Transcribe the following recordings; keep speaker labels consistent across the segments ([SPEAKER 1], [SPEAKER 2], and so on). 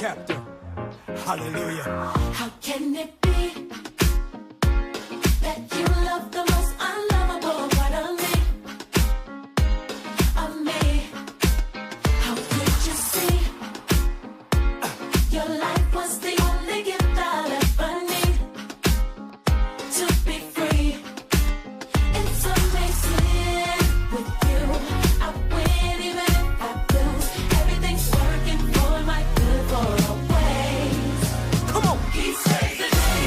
[SPEAKER 1] chapter. Hallelujah.
[SPEAKER 2] How can it be that you love the most unlovable part of me? How could you see your life was the only gift I'll ever need to be free? It's amazing with you. I win even if I lose. Everything's working for my good for always.
[SPEAKER 1] Come on.
[SPEAKER 2] He saves the day.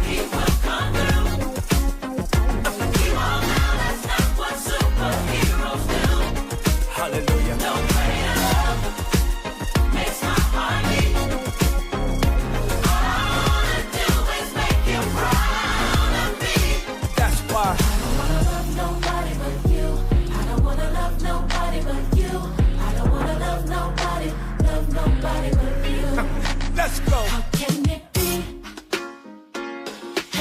[SPEAKER 2] He will come through. He won't now, that's not what superheroes do.
[SPEAKER 1] Hallelujah.
[SPEAKER 2] No greater love makes my heart beat. All I wanna do is make you proud of me.
[SPEAKER 1] That's why.
[SPEAKER 2] I don't wanna love nobody but you. I don't wanna love nobody but you. I don't wanna love nobody but you.
[SPEAKER 1] Let's go.
[SPEAKER 2] How can it be?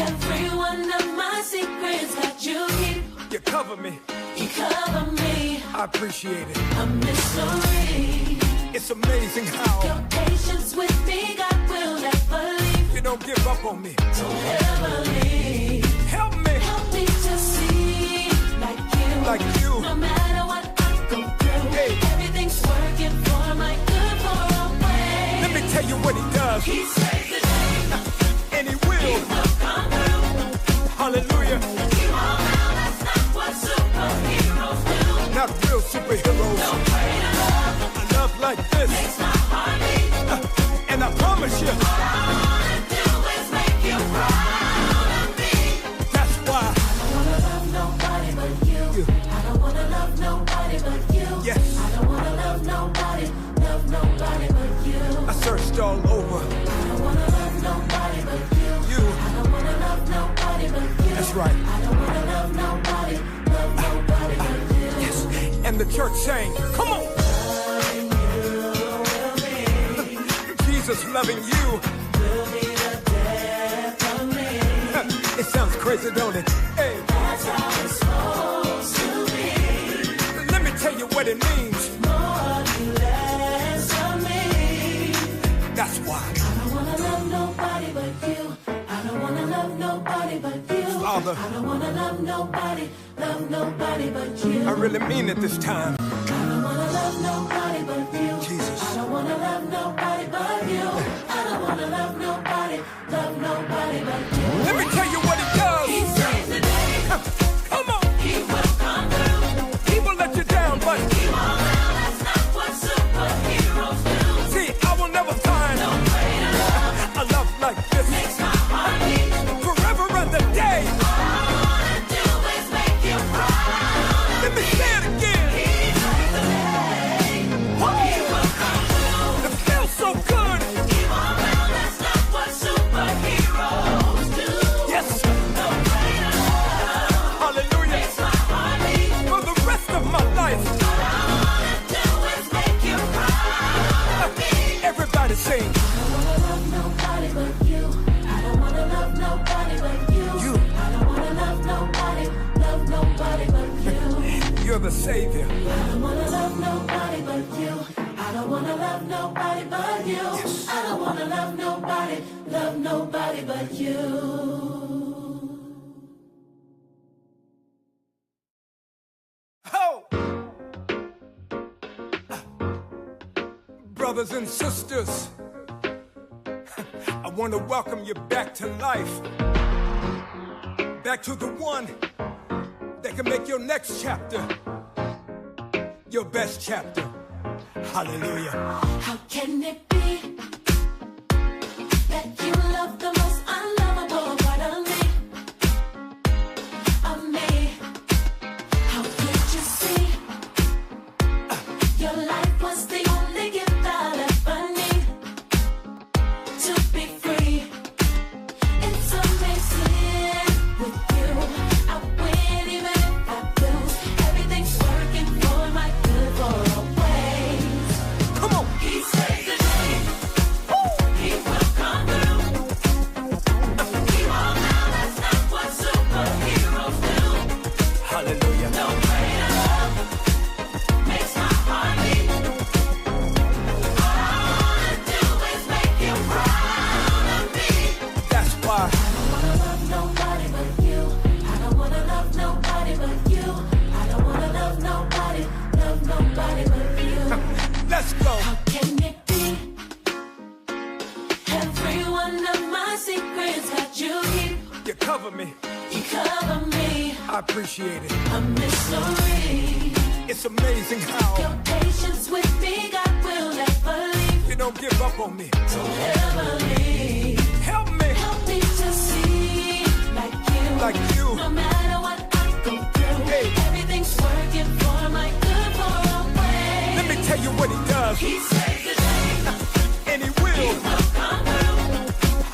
[SPEAKER 2] Every one of my secrets that you keep,
[SPEAKER 1] You cover me.
[SPEAKER 2] you cover me.
[SPEAKER 1] I appreciate it.
[SPEAKER 2] A mystery.
[SPEAKER 1] It's amazing how
[SPEAKER 2] Your patience with me, God will never leave.
[SPEAKER 1] you don't give up on me.
[SPEAKER 2] Don't ever leave.
[SPEAKER 1] Help me.
[SPEAKER 2] Help me to see like you. No matter what I go through,
[SPEAKER 1] Hey.
[SPEAKER 2] everything's working for my good for always.
[SPEAKER 1] Let me tell you what he does.
[SPEAKER 2] He saves the day.
[SPEAKER 1] And he
[SPEAKER 2] He
[SPEAKER 1] will.
[SPEAKER 2] will come through.
[SPEAKER 1] Hallelujah.
[SPEAKER 2] You all know that's not what superheroes do.
[SPEAKER 1] Not real superheroes.
[SPEAKER 2] No greater love
[SPEAKER 1] A love like this.
[SPEAKER 2] makes my heart beat.
[SPEAKER 1] And I promise you,
[SPEAKER 2] All I wanna do is make you proud of me.
[SPEAKER 1] that's why.
[SPEAKER 2] I don't wanna love nobody but you. I don't wanna love nobody but you.
[SPEAKER 1] Yes.
[SPEAKER 2] I don't wanna love nobody but you.
[SPEAKER 1] I searched all over.
[SPEAKER 2] I don't wanna love nobody but you.
[SPEAKER 1] You.
[SPEAKER 2] I don't wanna love nobody but you.
[SPEAKER 1] That's right.
[SPEAKER 2] I don't wanna love nobody but you.
[SPEAKER 1] Yes. And the church sang, come on. Jesus loving you.
[SPEAKER 2] Will be the death of me.
[SPEAKER 1] It sounds crazy, don't it? Hey,
[SPEAKER 2] That's how it's supposed to be.
[SPEAKER 1] let me tell you what it means.
[SPEAKER 2] More you less of me.
[SPEAKER 1] That's why.
[SPEAKER 2] I don't wanna love nobody but you. I don't wanna love nobody but you.
[SPEAKER 1] Father.
[SPEAKER 2] I don't wanna love nobody but you.
[SPEAKER 1] I really mean it this time.
[SPEAKER 2] I don't wanna love nobody but you.
[SPEAKER 1] Jesus.
[SPEAKER 2] I don't wanna love nobody but you. I don't wanna love nobody but you.
[SPEAKER 1] Let me tell you what it does.
[SPEAKER 2] He saves the day.
[SPEAKER 1] Come on.
[SPEAKER 2] He will come through.
[SPEAKER 1] He will let you down, but
[SPEAKER 2] He won't now, that's not what superheroes do.
[SPEAKER 1] see, I will never find
[SPEAKER 2] No greater love
[SPEAKER 1] a love like this.
[SPEAKER 2] makes my heart beat.
[SPEAKER 1] Forever and the day.
[SPEAKER 2] All I wanna do is make you proud.
[SPEAKER 1] Let me say it again.
[SPEAKER 2] He saves the day. He will come through.
[SPEAKER 1] It feels so good.
[SPEAKER 2] He won't now, that's not what superheroes do.
[SPEAKER 1] Yes.
[SPEAKER 2] No greater love
[SPEAKER 1] Hallelujah.
[SPEAKER 2] makes my heart beat.
[SPEAKER 1] For the rest of my life.
[SPEAKER 2] All I wanna do is make you proud of me.
[SPEAKER 1] Everybody sing.
[SPEAKER 2] I don't wanna love nobody but you. I don't wanna love nobody but you.
[SPEAKER 1] You.
[SPEAKER 2] I don't wanna love nobody but you.
[SPEAKER 1] You're the Savior.
[SPEAKER 2] I don't wanna love nobody but you. I don't wanna love nobody but you. I don't wanna love nobody but you.
[SPEAKER 1] Oh! Brothers and sisters, I want to welcome you back to life. Back to the one that can make your next chapter your best chapter. Hallelujah.
[SPEAKER 2] How can it be that you love the most unlovable part of me? How could you see your life was the only gift I'll ever need to be free? It's amazing with you. I win even if I lose. Everything's working for my good for always.
[SPEAKER 1] Come on.
[SPEAKER 2] He
[SPEAKER 1] cover me.
[SPEAKER 2] You cover me.
[SPEAKER 1] I appreciate it.
[SPEAKER 2] A mystery.
[SPEAKER 1] It's amazing how
[SPEAKER 2] Your patience with me, God will never leave.
[SPEAKER 1] you don't give up on me.
[SPEAKER 2] Don't ever leave.
[SPEAKER 1] Help me
[SPEAKER 2] Help me to see like you.
[SPEAKER 1] like you.
[SPEAKER 2] No matter what I go through,
[SPEAKER 1] Hey.
[SPEAKER 2] everything's working for my good for a way.
[SPEAKER 1] Let me tell you what he does,
[SPEAKER 2] He saves the day.
[SPEAKER 1] and he will.
[SPEAKER 2] Come through.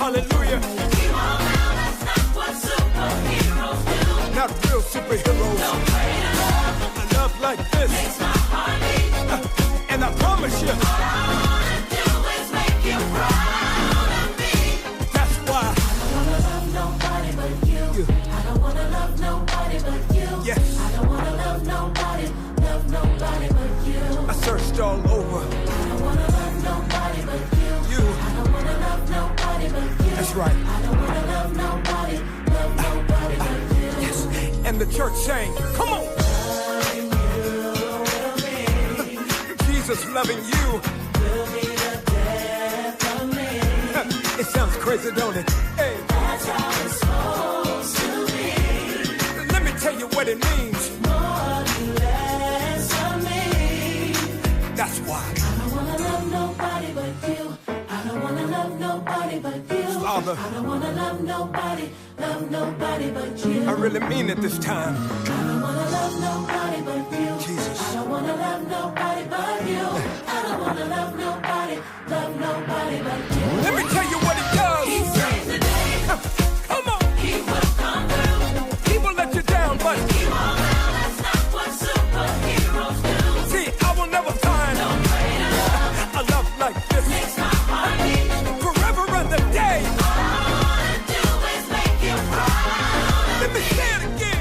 [SPEAKER 1] Hallelujah.
[SPEAKER 2] You all know that's not what superheroes do.
[SPEAKER 1] Not real superheroes.
[SPEAKER 2] Don't pray to love.
[SPEAKER 1] A love like this,
[SPEAKER 2] Makes my heart beat.
[SPEAKER 1] and I promise you,
[SPEAKER 2] All I wanna do is make you proud of me.
[SPEAKER 1] that's why.
[SPEAKER 2] I don't wanna love nobody but you. I don't wanna love nobody but you.
[SPEAKER 1] Yes.
[SPEAKER 2] I don't wanna love nobody but you.
[SPEAKER 1] I searched all over.
[SPEAKER 2] I don't wanna love nobody but you.
[SPEAKER 1] You,
[SPEAKER 2] I don't wanna love nobody but you.
[SPEAKER 1] that's right.
[SPEAKER 2] I don't wanna love nobody but you.
[SPEAKER 1] Yes. And the church sang, come on. Jesus loving you. It sounds crazy, don't it? Hey.
[SPEAKER 2] That's how it's supposed to be.
[SPEAKER 1] Let me tell you what it means.
[SPEAKER 2] More and less of me.
[SPEAKER 1] That's why.
[SPEAKER 2] I don't wanna love nobody but you. I don't wanna love nobody but you.
[SPEAKER 1] Father.
[SPEAKER 2] I don't wanna love nobody but you.
[SPEAKER 1] I really mean it this time.
[SPEAKER 2] I don't wanna love nobody but you.
[SPEAKER 1] Jesus.
[SPEAKER 2] I don't wanna love nobody but you. I don't wanna love nobody but you.
[SPEAKER 1] Let me tell you what it does.
[SPEAKER 2] He saves the day.
[SPEAKER 1] Come on.
[SPEAKER 2] He will come through.
[SPEAKER 1] He will let you down, but
[SPEAKER 2] You all know that's not what superheroes do.
[SPEAKER 1] see, I will never find
[SPEAKER 2] Don't pray to love.
[SPEAKER 1] a love like this.
[SPEAKER 2] Makes my heart beat.
[SPEAKER 1] Forever and the day.
[SPEAKER 2] All I wanna do is make you proud.
[SPEAKER 1] Let me say it again.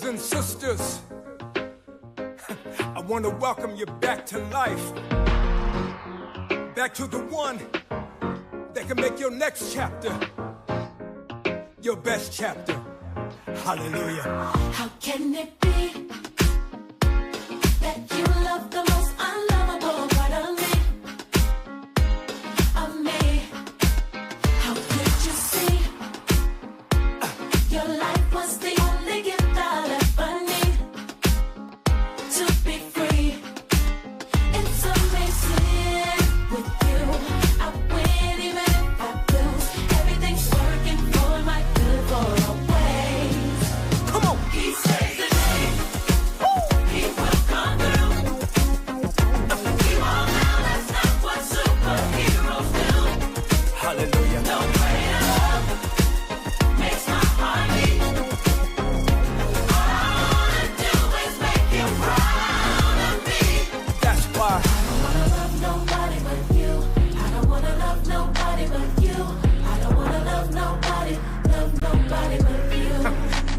[SPEAKER 1] Brothers and sisters, I want to welcome you back to life. Back to the one that can make your next chapter your best chapter. Hallelujah.
[SPEAKER 2] How can it be that you love the most unlovable part of me? Of me? How could you see your life was the only gift I'll ever need to be free? It's amazing with you. I win even if I lose. Everything's working for my good for always.
[SPEAKER 1] Come on.
[SPEAKER 2] He saves the day. He will come through. He won't now, that's not what superheroes do.
[SPEAKER 1] Hallelujah.
[SPEAKER 2] No greater love makes my heart beat. All I wanna do is make you proud of me.
[SPEAKER 1] That's why.
[SPEAKER 2] I don't wanna love nobody but you. I don't wanna love nobody but you. I don't wanna love nobody but you.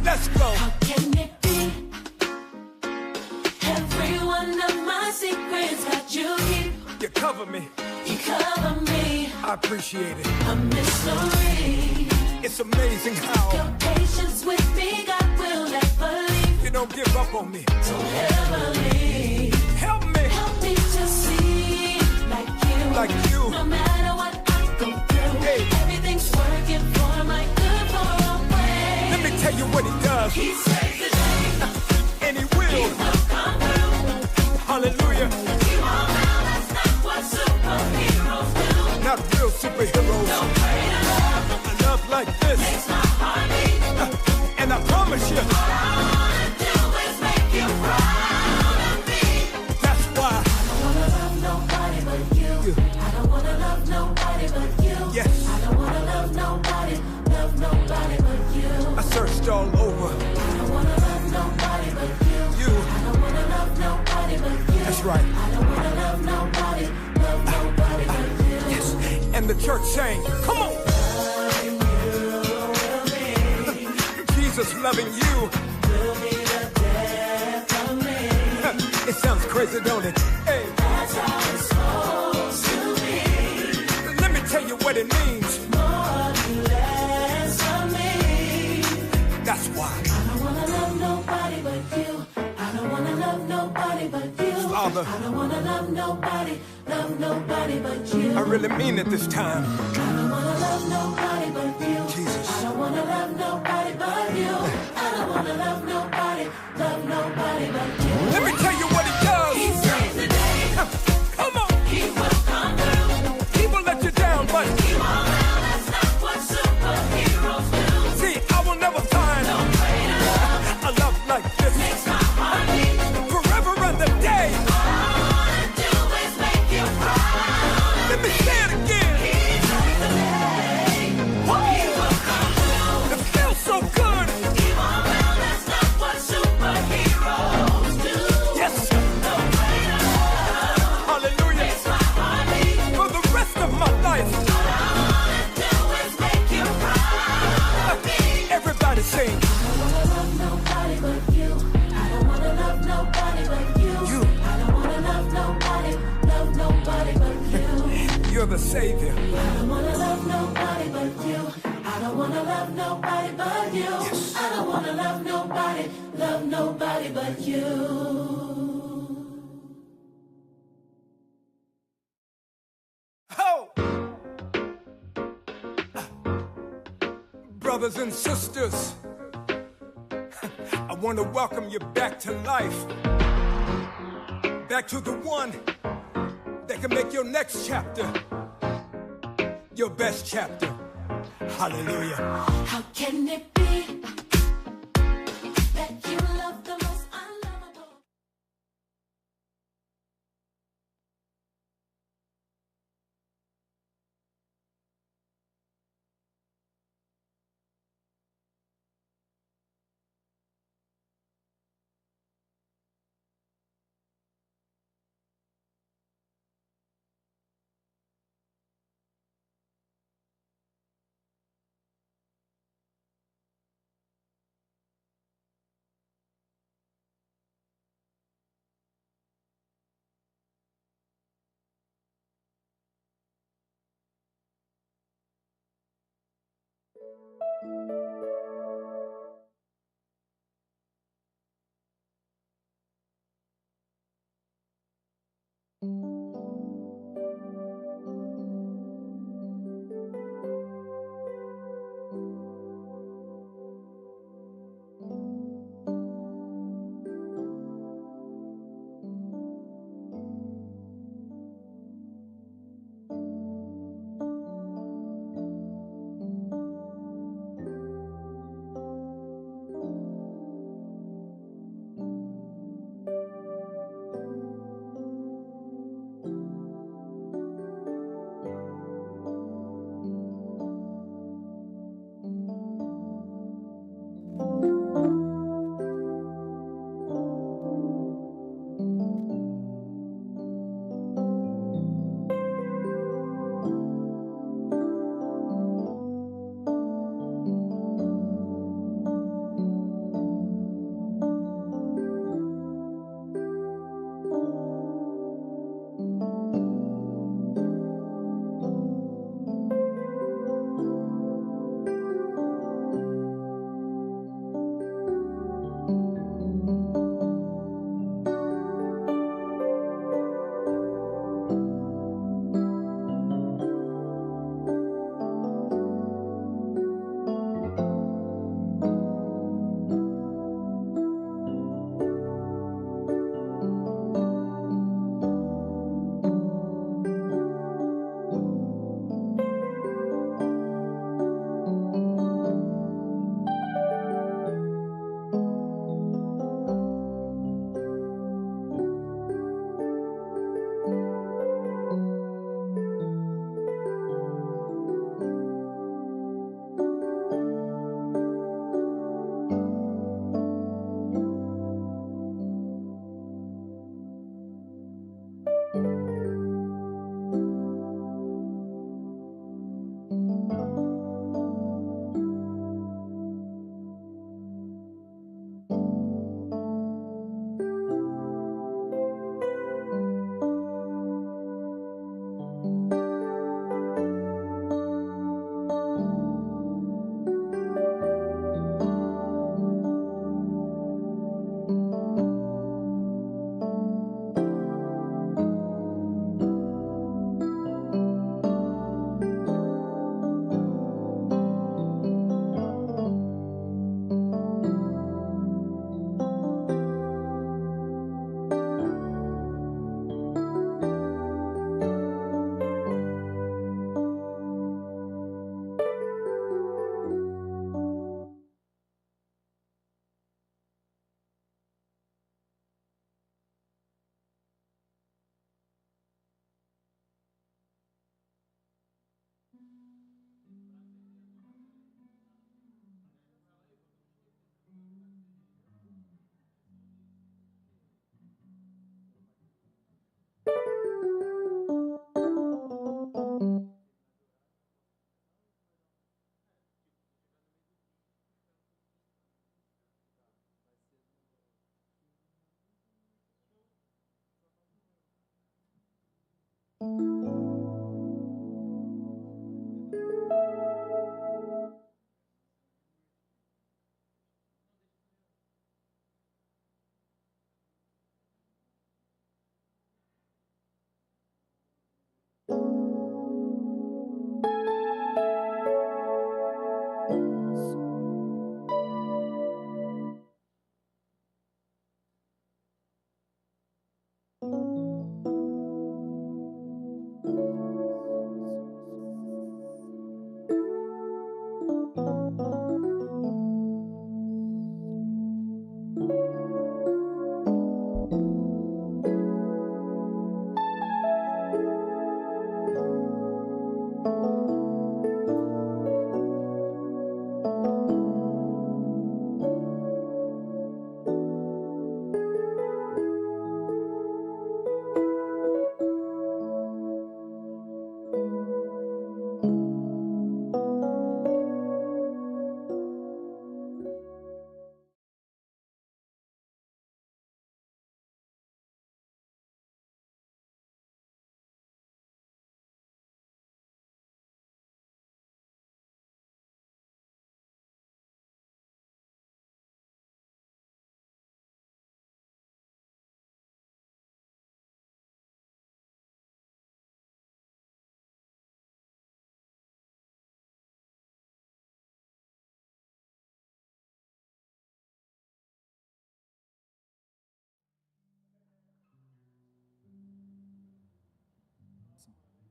[SPEAKER 1] Let's go.
[SPEAKER 2] How can it be? Every one of my secrets that you keep,
[SPEAKER 1] You cover me.
[SPEAKER 2] you cover me.
[SPEAKER 1] I appreciate it.
[SPEAKER 2] A mystery.
[SPEAKER 1] It's amazing how
[SPEAKER 2] Your patience with me, God will never leave.
[SPEAKER 1] you don't give up on me.
[SPEAKER 2] Don't ever leave.
[SPEAKER 1] Help me.
[SPEAKER 2] Help me to see like you.
[SPEAKER 1] Like you.
[SPEAKER 2] No matter what I go through,
[SPEAKER 1] Hey.
[SPEAKER 2] everything's working for my good for always.
[SPEAKER 1] Let me tell you what he does.
[SPEAKER 2] He saves the day.
[SPEAKER 1] And he
[SPEAKER 2] He
[SPEAKER 1] will.
[SPEAKER 2] will come through.
[SPEAKER 1] Hallelujah.
[SPEAKER 2] He won't now, that's not what superheroes do.
[SPEAKER 1] Not real superheroes.
[SPEAKER 2] No greater love
[SPEAKER 1] A love like this.
[SPEAKER 2] makes my heart beat.
[SPEAKER 1] And I promise you,
[SPEAKER 2] All I wanna do is make you proud of me.
[SPEAKER 1] that's why.
[SPEAKER 2] I don't wanna love nobody but you. I don't wanna love nobody but you.
[SPEAKER 1] Yes.
[SPEAKER 2] I don't wanna love nobody but you.
[SPEAKER 1] I searched all over.
[SPEAKER 2] I don't wanna love nobody but you.
[SPEAKER 1] You.
[SPEAKER 2] I don't wanna love nobody but you.
[SPEAKER 1] That's right.
[SPEAKER 2] I don't wanna love nobody but you.
[SPEAKER 1] Yes. And the church sang, come on. Jesus loving you.
[SPEAKER 2] Will be the death of me.
[SPEAKER 1] It sounds crazy, don't it? Hey,
[SPEAKER 2] That's how it's supposed to be.
[SPEAKER 1] let me tell you what it means.
[SPEAKER 2] More you less of me.
[SPEAKER 1] That's why.
[SPEAKER 2] I don't wanna love nobody but you. I don't wanna love nobody but you.
[SPEAKER 1] Father.
[SPEAKER 2] I don't wanna love nobody but you.
[SPEAKER 1] I really mean it this time.
[SPEAKER 2] I don't wanna love nobody but you.
[SPEAKER 1] Jesus.
[SPEAKER 2] I don't wanna love nobody but you. I don't wanna love nobody but you.
[SPEAKER 1] Let me tell you what he does.
[SPEAKER 2] He saves the day.
[SPEAKER 1] Come on.
[SPEAKER 2] He will come through.
[SPEAKER 1] He will let you down, but
[SPEAKER 2] He won't now, that's not what superheroes do.
[SPEAKER 1] see, I will never find
[SPEAKER 2] No greater love
[SPEAKER 1] a love like this.
[SPEAKER 2] makes my heart beat.
[SPEAKER 1] Forever and the day.
[SPEAKER 2] All I wanna do is make you proud.
[SPEAKER 1] Let me say it again.
[SPEAKER 2] He saves the day. He will come through.
[SPEAKER 1] It feels so good.
[SPEAKER 2] He won't now, that's not what superheroes do.
[SPEAKER 1] Yes.
[SPEAKER 2] No greater love
[SPEAKER 1] Hallelujah.
[SPEAKER 2] makes my heart beat.
[SPEAKER 1] For the rest of my life.
[SPEAKER 2] All I wanna do is make you proud of me.
[SPEAKER 1] Everybody sing.
[SPEAKER 2] I don't wanna love nobody but you. I don't wanna love nobody but you.
[SPEAKER 1] You.
[SPEAKER 2] I don't wanna love nobody but you.
[SPEAKER 1] You're the savior.
[SPEAKER 2] I don't wanna love nobody but you. I don't wanna love nobody but you. I don't wanna love nobody but you.
[SPEAKER 1] Oh! Brothers and sisters, I want to welcome you back to life. Back to the one that can make your next chapter your best chapter. Hallelujah.
[SPEAKER 2] How can it be that you love the most unlovable?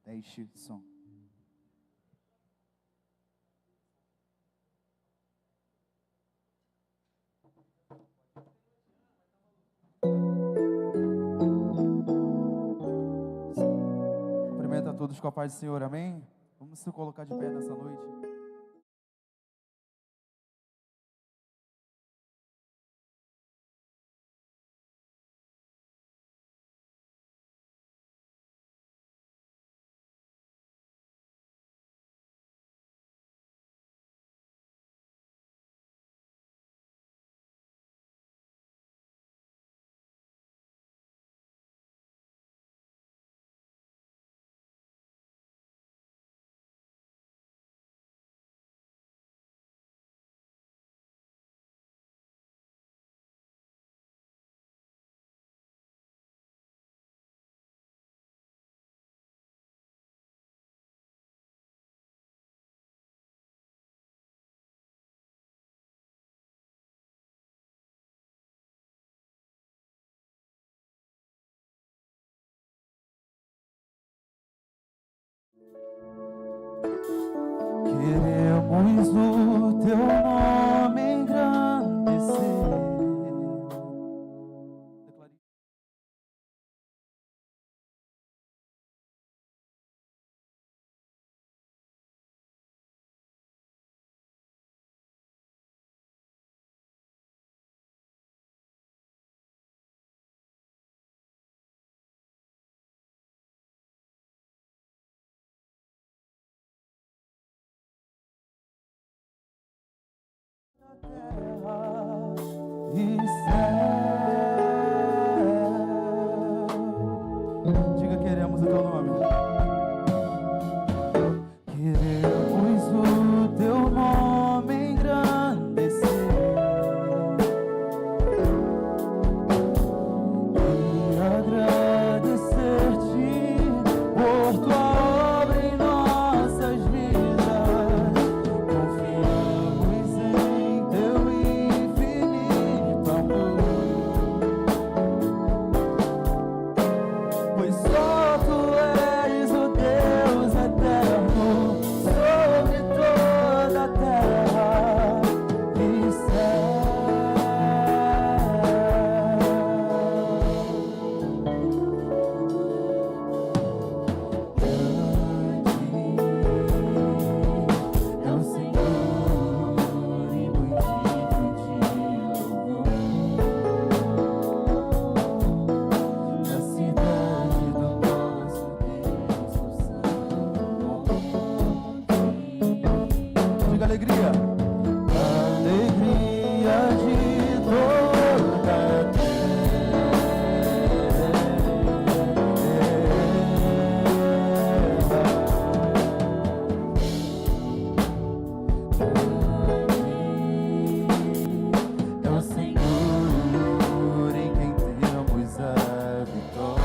[SPEAKER 3] Deixe o som. Cumprimento a todos com a paz do Senhor, amém? Vamos se colocar de pé nessa noite. Queremos o teu nome engrandecer. Terra e céu, diga: queremos o teu nome. Queremos o teu nome engrandecer e agradecer-te por tua obra em nossas vidas. Confiamos em teu infinito amor, pois só tu és o Deus eterno sobre toda a terra e céu. Grande é o Senhor e muito de louvor na cidade do nosso Deus, o Santo. Diga: alegria, alegria de toda a terra. É o Senhor em quem temos a vitória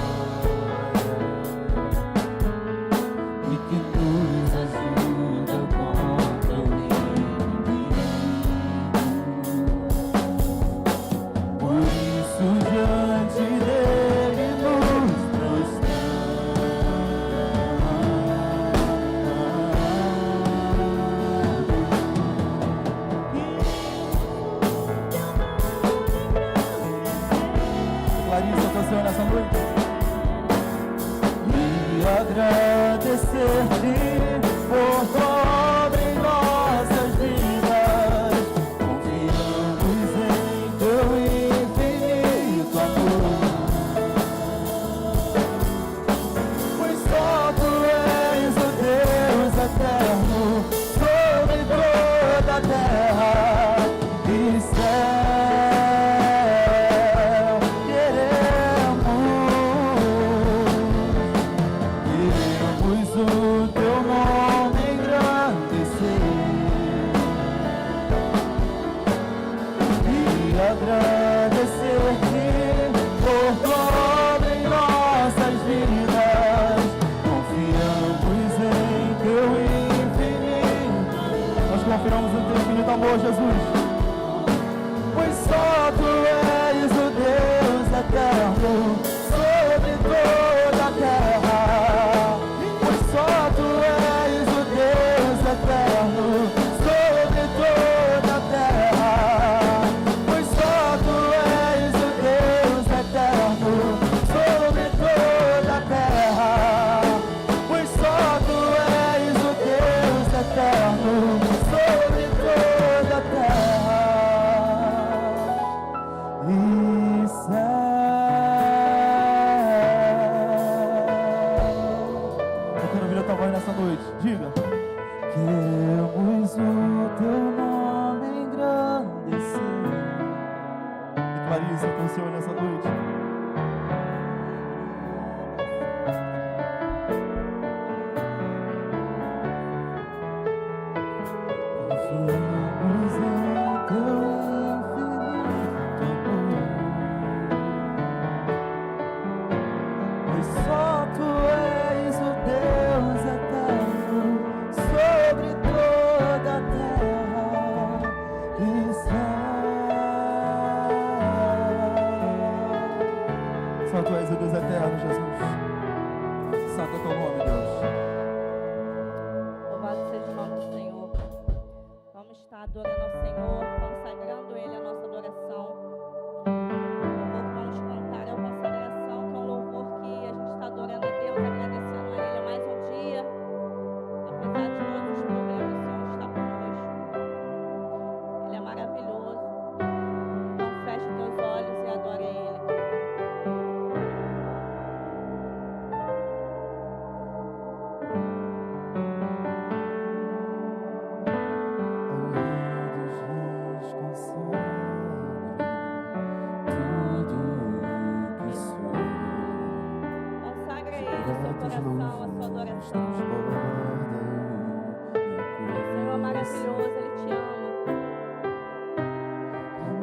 [SPEAKER 3] e que nos ajuda contra o inimigo. Por isso diante dele nos Clarissa, teu Senhor nessa noite. E agradecer-te por tua obra em nossas vidas. Confiamos em teu infinito amor, pois só tu és o Deus eterno sobre toda a terra e céu. Queremos o teu nome engrandecer e agradecer-te por tua obra em nossas vidas. Confiamos em teu infinito. Nós confiamos no teu infinito amor, Jesus, pois só tu és o Deus eterno sobre toda a terra. Pois só Tu és o Deus eterno, Jesus. Santo é Teu nome, Deus.
[SPEAKER 4] Louvado seja o nome do Senhor. Vamos estar adorando ao Senhor, consagrando Ele a nossa adoração. O louvor que vamos cantar é a consagração, que é um louvor que a gente está adorando a Deus, agradecendo a Ele mais um dia. Apesar de todos os problemas, o Senhor está conosco. Ele é maravilhoso. Então feche teus olhos e adore a Ele. Consagra a Ele o seu coração, a sua adoração. O Senhor é maravilhoso, Ele te ama.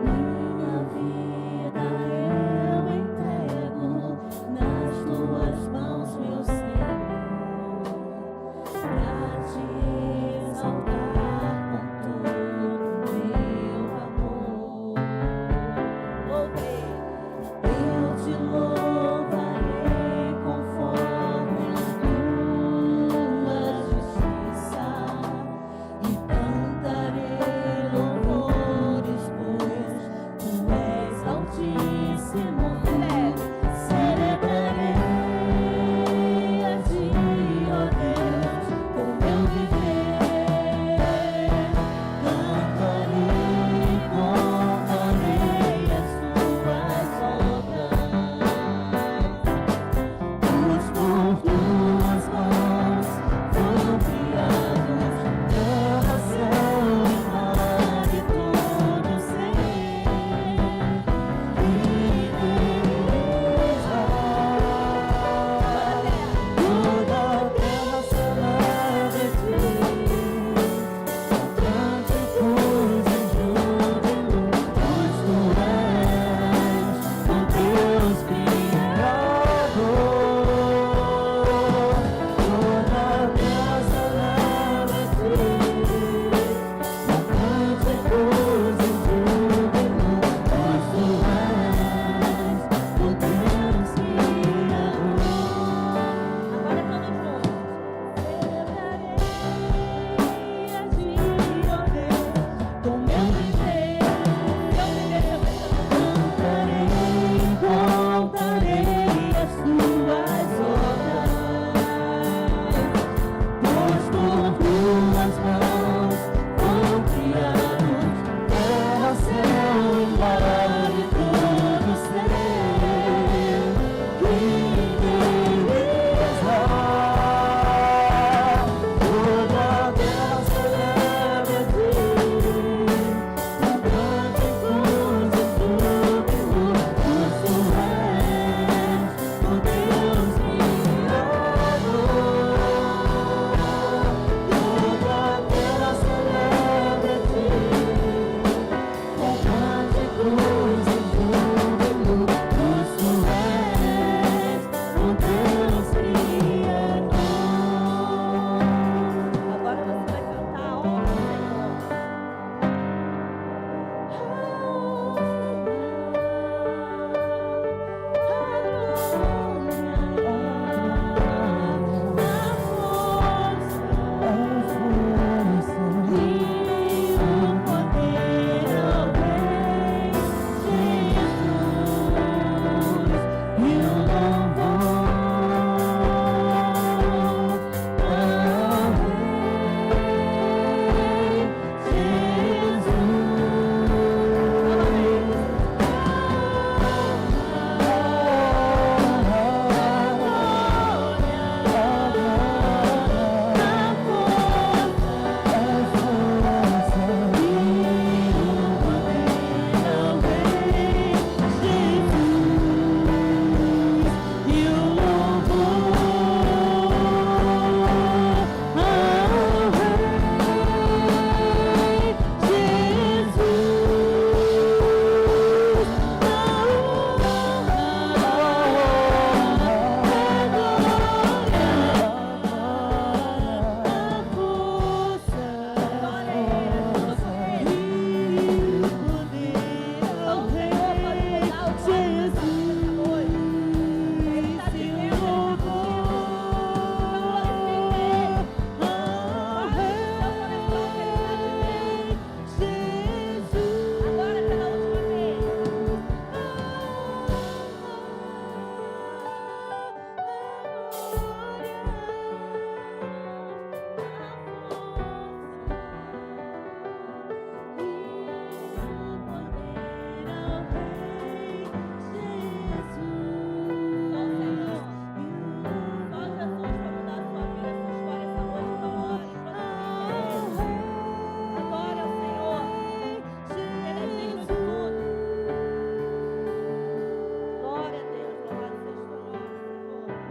[SPEAKER 2] Minha vida eu entrego nas tuas mãos, meu Senhor, pra te exaltar com todo meu amor. Eu te louvarei conforme a tua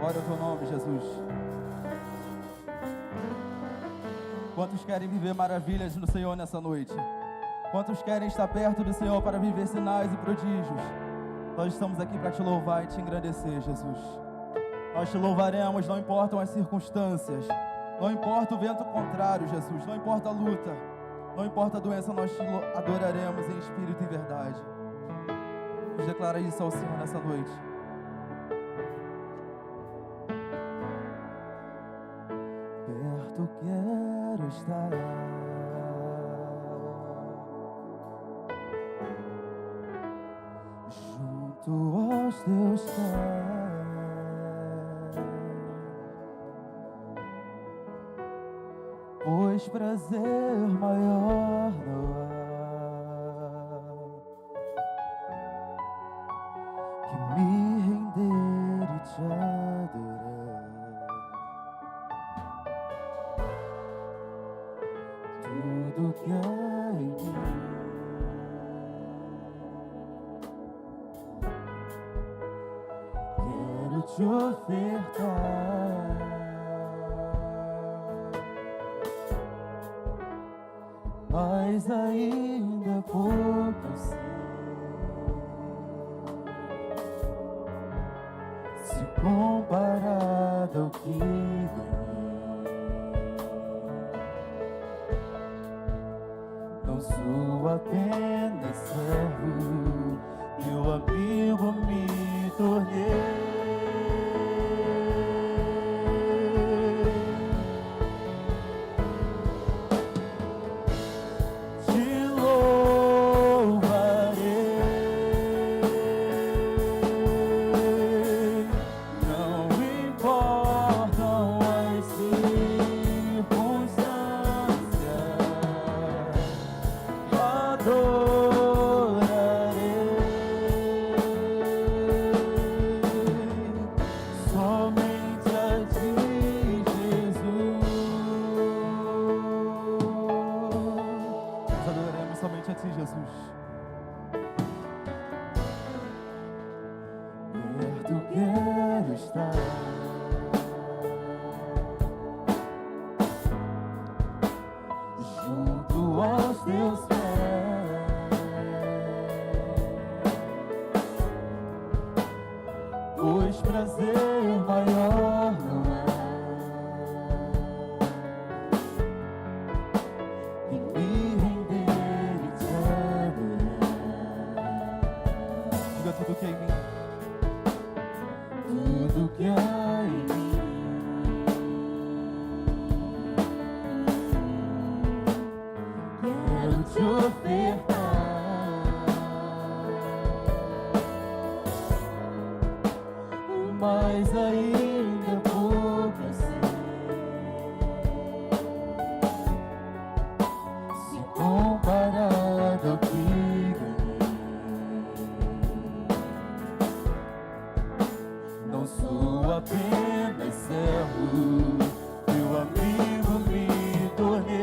[SPEAKER 3] Glória ao teu nome, Jesus. Quantos querem viver maravilhas no Senhor nessa noite? Quantos querem estar perto do Senhor para viver sinais e prodígios? Nós estamos aqui para te louvar e te engrandecer, Jesus. Nós te louvaremos, não importam as circunstâncias, não importa o vento contrário, Jesus, não importa a luta, não importa a doença, nós te adoraremos em espírito e verdade. Vamos declarar isso ao Senhor nessa noite. Perto quero estar, junto aos teus pés, pois prazer maior não há que me render e te adorar. Tudo que há em mim quero te ofertar, mas ainda é pouco sei se comparado ao que ganhei. Não sou apenas servo, teu amigo me tornei. Te louvarei, não importam as circunstâncias, adorarei somente a ti, Jesus. Nós adoraremos somente a ti, Jesus. Perto quero estar, junto aos teus pés, pois prazer maior não há que me render e te adorar. Diga tudo que é em mim, tudo que há em mim quero te ofertar, mas ainda é pouco sei se comparado ao que ganhei. Não sou apenas servo, teu amigo me tornei.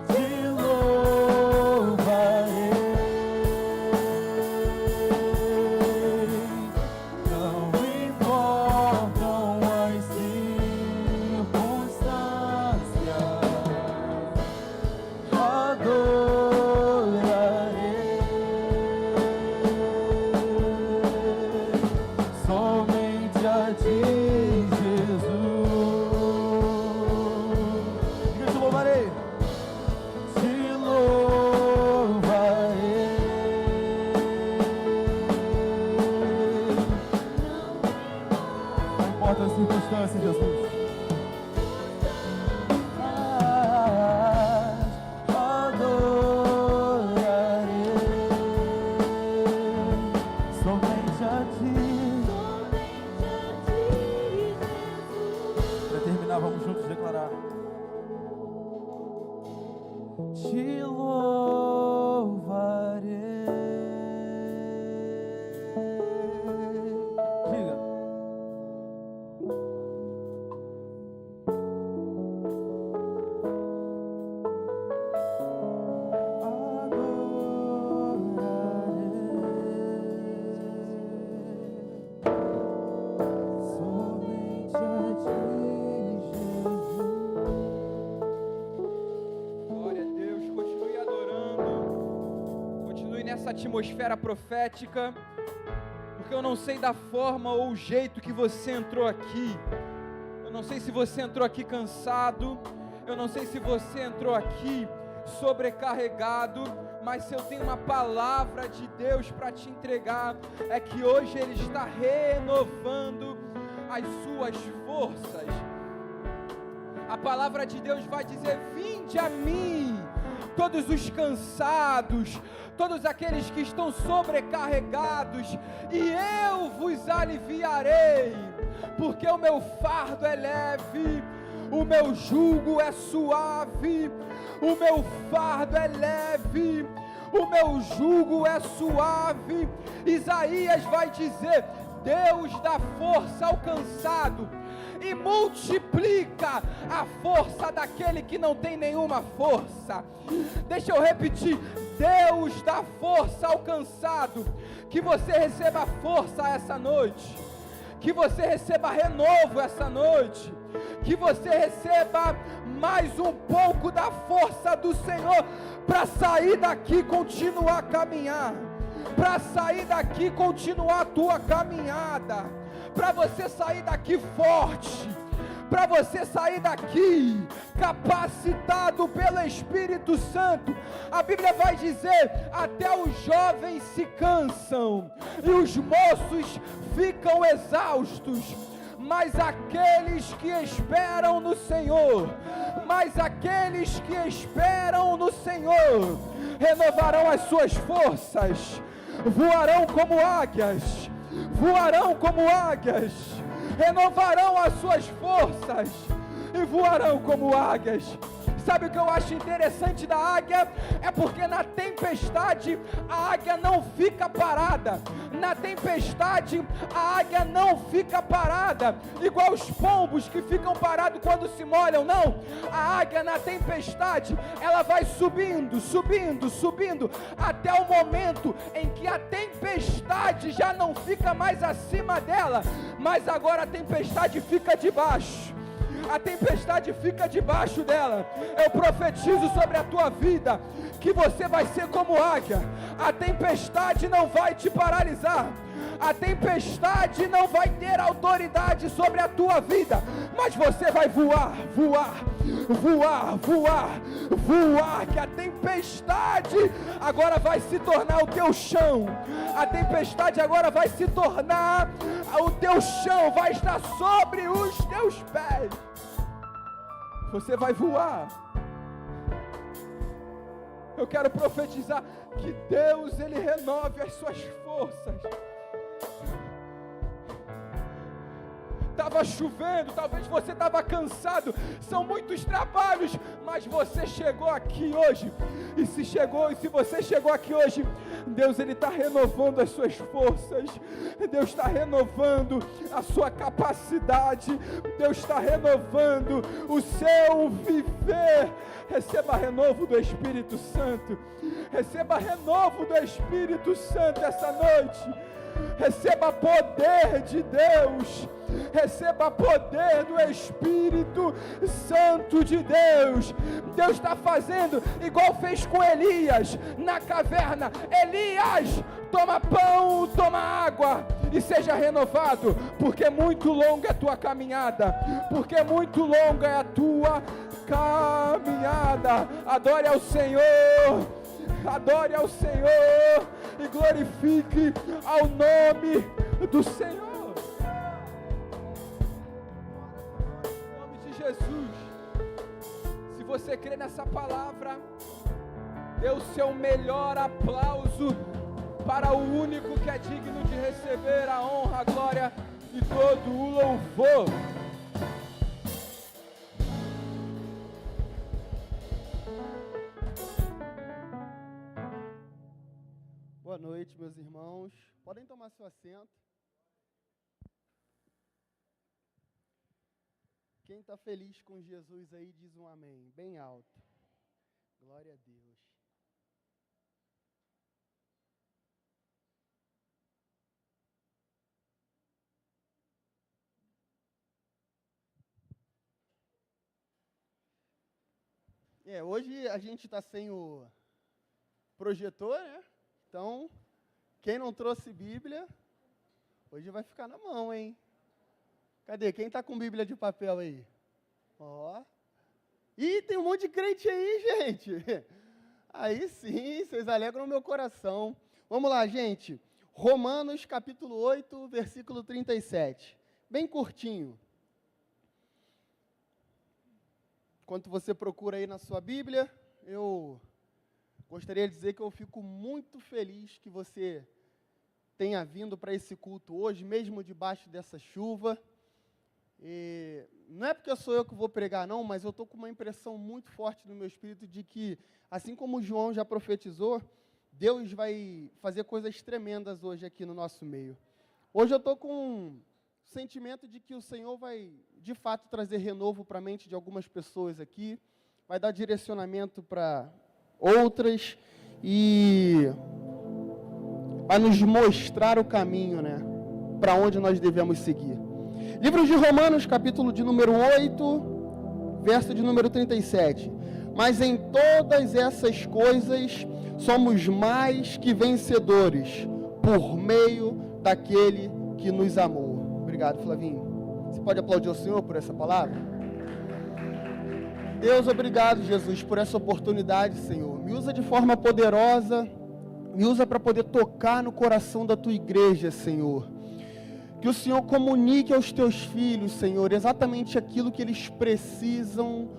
[SPEAKER 3] Te louvarei, não importam as circunstâncias, adorarei somente a ti, Jesus. Diga, te louvarei, te louvarei, não importa as circunstâncias, Jesus. Adorarei somente a ti. Para terminar, vamos juntos declarar. Te louvarei. Diga. Adorarei.
[SPEAKER 5] nessa atmosfera profética, porque eu não sei da forma ou o jeito que você entrou aqui. Eu não sei se você entrou aqui cansado, eu não sei se você entrou aqui sobrecarregado, mas se eu tenho uma palavra de Deus para te entregar, é que hoje Ele está renovando as suas forças. A palavra de Deus vai dizer: vinde a mim, todos os cansados, todos aqueles que estão sobrecarregados, e eu vos aliviarei, porque o meu fardo é leve, o meu jugo é suave, o meu fardo é leve, o meu jugo é suave. Isaías vai dizer: Deus dá força ao cansado e multiplica a força daquele que não tem nenhuma força. Deixa eu repetir: Deus dá força ao cansado. Que você receba força essa noite, que você receba renovo essa noite, que você receba mais um pouco da força do Senhor para sair daqui e continuar a caminhar, para sair daqui e continuar a tua caminhada, para você sair daqui forte, para você sair daqui capacitado pelo Espírito Santo. A Bíblia vai dizer: até os jovens se cansam e os moços ficam exaustos, mas aqueles que esperam no Senhor, renovarão as suas forças, voarão como águias, renovarão as suas forças e voarão como águias. Sabe o que eu acho interessante da águia? É porque na tempestade a águia não fica parada. Na tempestade a águia não fica parada, igual os pombos que ficam parados quando se molham. Não, a águia na tempestade ela vai subindo, até o momento em que a tempestade já não fica mais acima dela, mas agora a tempestade fica debaixo. A tempestade fica debaixo dela. Eu profetizo sobre a tua vida que você vai ser como águia. A tempestade não vai te paralisar, a tempestade não vai ter autoridade sobre a tua vida, mas você vai voar, que a tempestade agora vai se tornar o teu chão. A tempestade agora vai se tornar o teu chão, vai estar sobre os teus pés. Você vai voar. Eu quero profetizar que Deus, Ele renove as suas forças. Estava chovendo, talvez você estava cansado, são muitos trabalhos, mas você chegou aqui hoje, e se você chegou aqui hoje, Deus, Ele está renovando as suas forças, Deus está renovando a sua capacidade, Deus está renovando o seu viver. Receba renovo do Espírito Santo, receba renovo do Espírito Santo essa noite. Receba poder de Deus, receba poder do Espírito Santo de Deus. Deus está fazendo igual fez com Elias na caverna. Elias, toma pão, toma água e seja renovado, porque muito longa é a tua caminhada, porque muito longa é a tua caminhada. Adore ao Senhor, adore ao Senhor e glorifique ao nome do Senhor. Em nome de Jesus. Se você crê nessa palavra, dê o seu melhor aplauso para o único que é digno de receber a honra, a glória e todo o louvor.
[SPEAKER 6] Boa noite, meus irmãos. Podem tomar seu assento. Quem está feliz com Jesus aí, diz um amém, bem alto. Glória a Deus. Hoje a gente está sem o projetor, né? Então, quem não trouxe Bíblia, hoje vai ficar na mão, hein? Cadê? Quem está com Bíblia de papel aí? Ó. Ih, tem um monte de crente aí, gente. Aí sim, vocês alegram o meu coração. Vamos lá, gente. Romanos, capítulo 8, versículo 37. Bem curtinho. Enquanto você procura aí na sua Bíblia, eu gostaria de dizer que eu fico muito feliz que você tenha vindo para esse culto hoje, mesmo debaixo dessa chuva. E não é porque sou eu que vou pregar, não, mas eu estou com uma impressão muito forte no meu espírito de que, assim como o João já profetizou, Deus vai fazer coisas tremendas hoje aqui no nosso meio. Hoje eu estou com o sentimento de que o Senhor vai, de fato, trazer renovo para a mente de algumas pessoas aqui, vai dar direcionamento para outras e vai nos mostrar o caminho, né, para onde nós devemos seguir. Livro de Romanos, capítulo de número 8, verso de número 37. Mas em todas essas coisas somos mais que vencedores, por meio daquele que nos amou. Obrigado, Flavinho. Você pode aplaudir o Senhor por essa palavra? Deus, obrigado, Jesus, por essa oportunidade, Senhor. Me usa de forma poderosa, me usa para poder tocar no coração da Tua igreja, Senhor. Que o Senhor comunique aos Teus filhos, Senhor, exatamente aquilo que eles precisam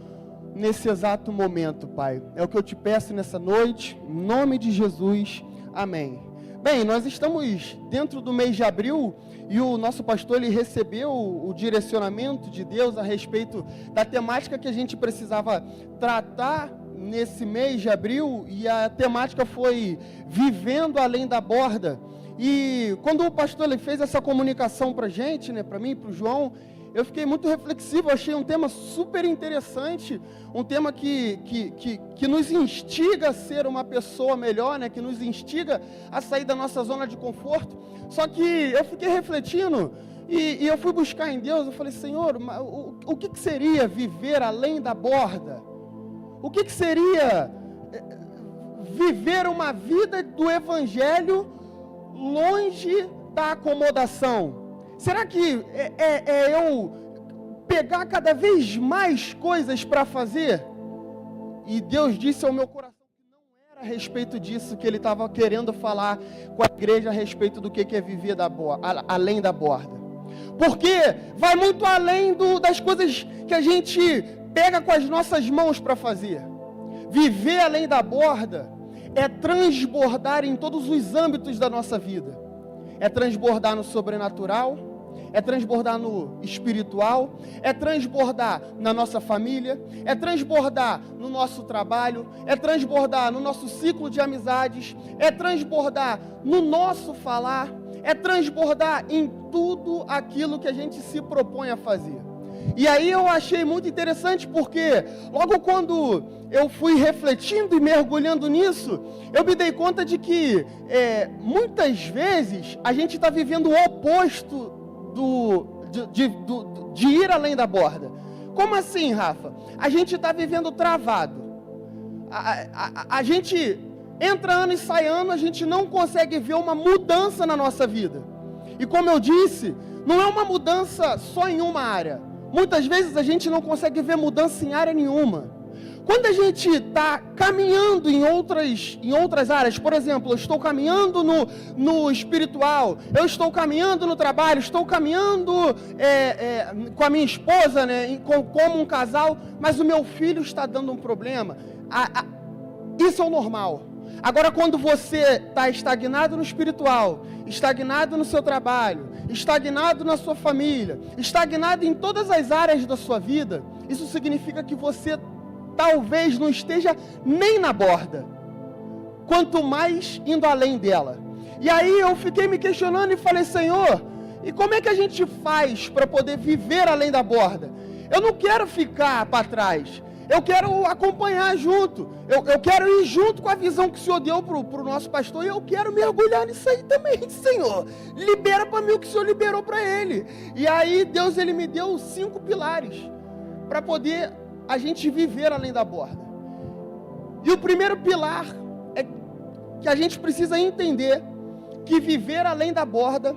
[SPEAKER 6] nesse exato momento, Pai. É o que eu te peço nessa noite, em nome de Jesus, amém. Bem, nós estamos dentro do mês de abril e o nosso pastor, ele recebeu o direcionamento de Deus a respeito da temática que a gente precisava tratar nesse mês de abril, e a temática foi Vivendo Além da Borda. E quando o pastor ele fez essa comunicação para a gente, né, para mim, para o João, eu fiquei muito reflexivo, achei um tema super interessante, um tema que nos instiga a ser uma pessoa melhor, né, que nos instiga a sair da nossa zona de conforto. Só que eu fiquei refletindo e eu fui buscar em Deus, eu falei, Senhor, o que seria viver além da borda? O que seria viver uma vida do Evangelho longe da acomodação? Será que eu pegar cada vez mais coisas para fazer? E Deus disse ao meu coração que não era a respeito disso que Ele estava querendo falar com a igreja a respeito do que é viver além da borda. Porque vai muito além das coisas que a gente pega com as nossas mãos para fazer. Viver além da borda é transbordar em todos os âmbitos da nossa vida. É transbordar no sobrenatural, é transbordar no espiritual, é transbordar na nossa família, é transbordar no nosso trabalho, é transbordar no nosso ciclo de amizades, é transbordar no nosso falar, é transbordar em tudo aquilo que a gente se propõe a fazer. E aí eu achei muito interessante porque logo quando eu fui refletindo e mergulhando nisso, eu me dei conta de que muitas vezes a gente está vivendo o oposto de ir além da borda. Como assim, Rafa? A gente está vivendo travado. A gente entra ano e sai ano, a gente não consegue ver uma mudança na nossa vida. E como eu disse, não é uma mudança só em uma área. Muitas vezes a gente não consegue ver mudança em área nenhuma. Quando a gente está caminhando em outras áreas, por exemplo, eu estou caminhando no espiritual, eu estou caminhando no trabalho, estou caminhando com a minha esposa, né, como um casal, mas o meu filho está dando um problema. Isso é o normal. Agora, quando você está estagnado no espiritual, estagnado no seu trabalho, estagnado na sua família, estagnado em todas as áreas da sua vida, isso significa que você talvez não esteja nem na borda, quanto mais indo além dela. E aí eu fiquei me questionando e falei, Senhor, e como é que a gente faz para poder viver além da borda? Eu não quero ficar para trás. Eu quero acompanhar junto. Eu quero ir junto com a visão que o Senhor deu para o nosso pastor. E eu quero mergulhar nisso aí também, Senhor. Libera para mim o que o Senhor liberou para ele. E aí Deus ele me deu 5 pilares para poder a gente viver além da borda. E o primeiro pilar que a gente precisa entender que viver além da borda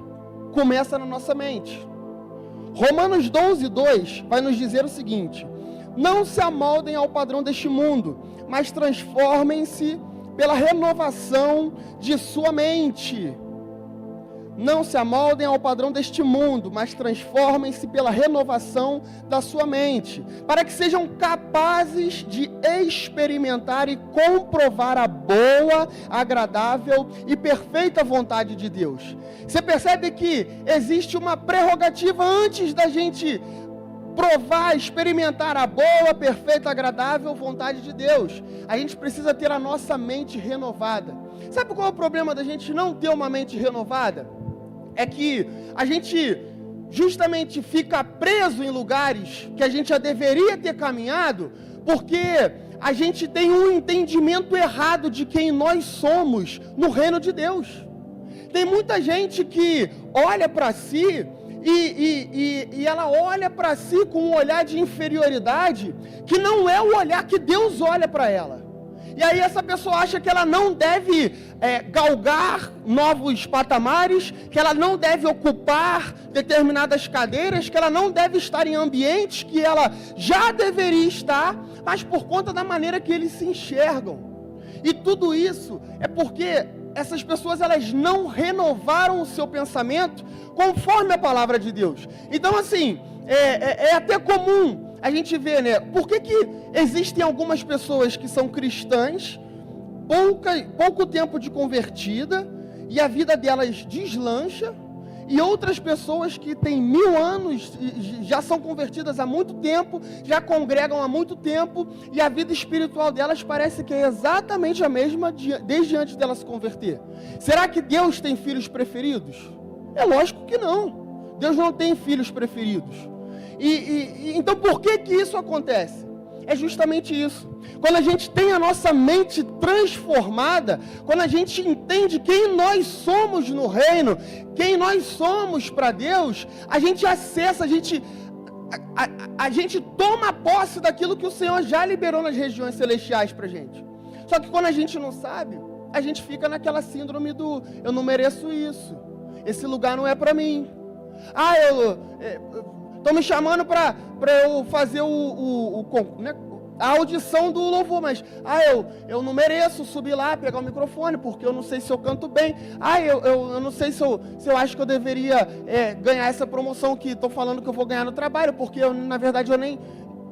[SPEAKER 6] começa na nossa mente. Romanos 12:2 vai nos dizer o seguinte: não se amoldem ao padrão deste mundo, mas transformem-se pela renovação de sua mente. Não se amoldem ao padrão deste mundo, mas transformem-se pela renovação da sua mente, para que sejam capazes de experimentar e comprovar a boa, agradável e perfeita vontade de Deus. Você percebe que existe uma prerrogativa antes da gente provar, experimentar a boa, perfeita, agradável vontade de Deus. A gente precisa ter a nossa mente renovada. Sabe qual é o problema da gente não ter uma mente renovada? É que a gente justamente fica preso em lugares que a gente já deveria ter caminhado, porque a gente tem um entendimento errado de quem nós somos no reino de Deus. Tem muita gente que olha para si e ela olha para si com um olhar de inferioridade, que não é o olhar que Deus olha para ela. E aí essa pessoa acha que ela não deve galgar novos patamares, que ela não deve ocupar determinadas cadeiras, que ela não deve estar em ambientes que ela já deveria estar, mas por conta da maneira que eles se enxergam. E tudo isso é porque essas pessoas, elas não renovaram o seu pensamento conforme a palavra de Deus. Então, assim, é até comum a gente ver, né? Por que existem algumas pessoas que são cristãs, pouco tempo de convertida, e a vida delas deslancha, e outras pessoas que têm 1000 anos, já são convertidas há muito tempo, já congregam há muito tempo, e a vida espiritual delas parece que é exatamente a mesma desde antes dela se converter? Será que Deus tem filhos preferidos? É lógico que não. Deus não tem filhos preferidos. Então por que isso acontece? É justamente isso. Quando a gente tem a nossa mente transformada, quando a gente entende quem nós somos no reino, quem nós somos para Deus, a gente acessa, a gente toma posse daquilo que o Senhor já liberou nas regiões celestiais para a gente. Só que quando a gente não sabe, a gente fica naquela síndrome do eu não mereço isso, esse lugar não é para mim. Estão me chamando para eu fazer a audição do louvor, mas eu não mereço subir lá, pegar o microfone, porque eu não sei se eu canto bem. Eu não sei se eu acho que eu deveria ganhar essa promoção que estão falando que eu vou ganhar no trabalho, porque na verdade eu nem...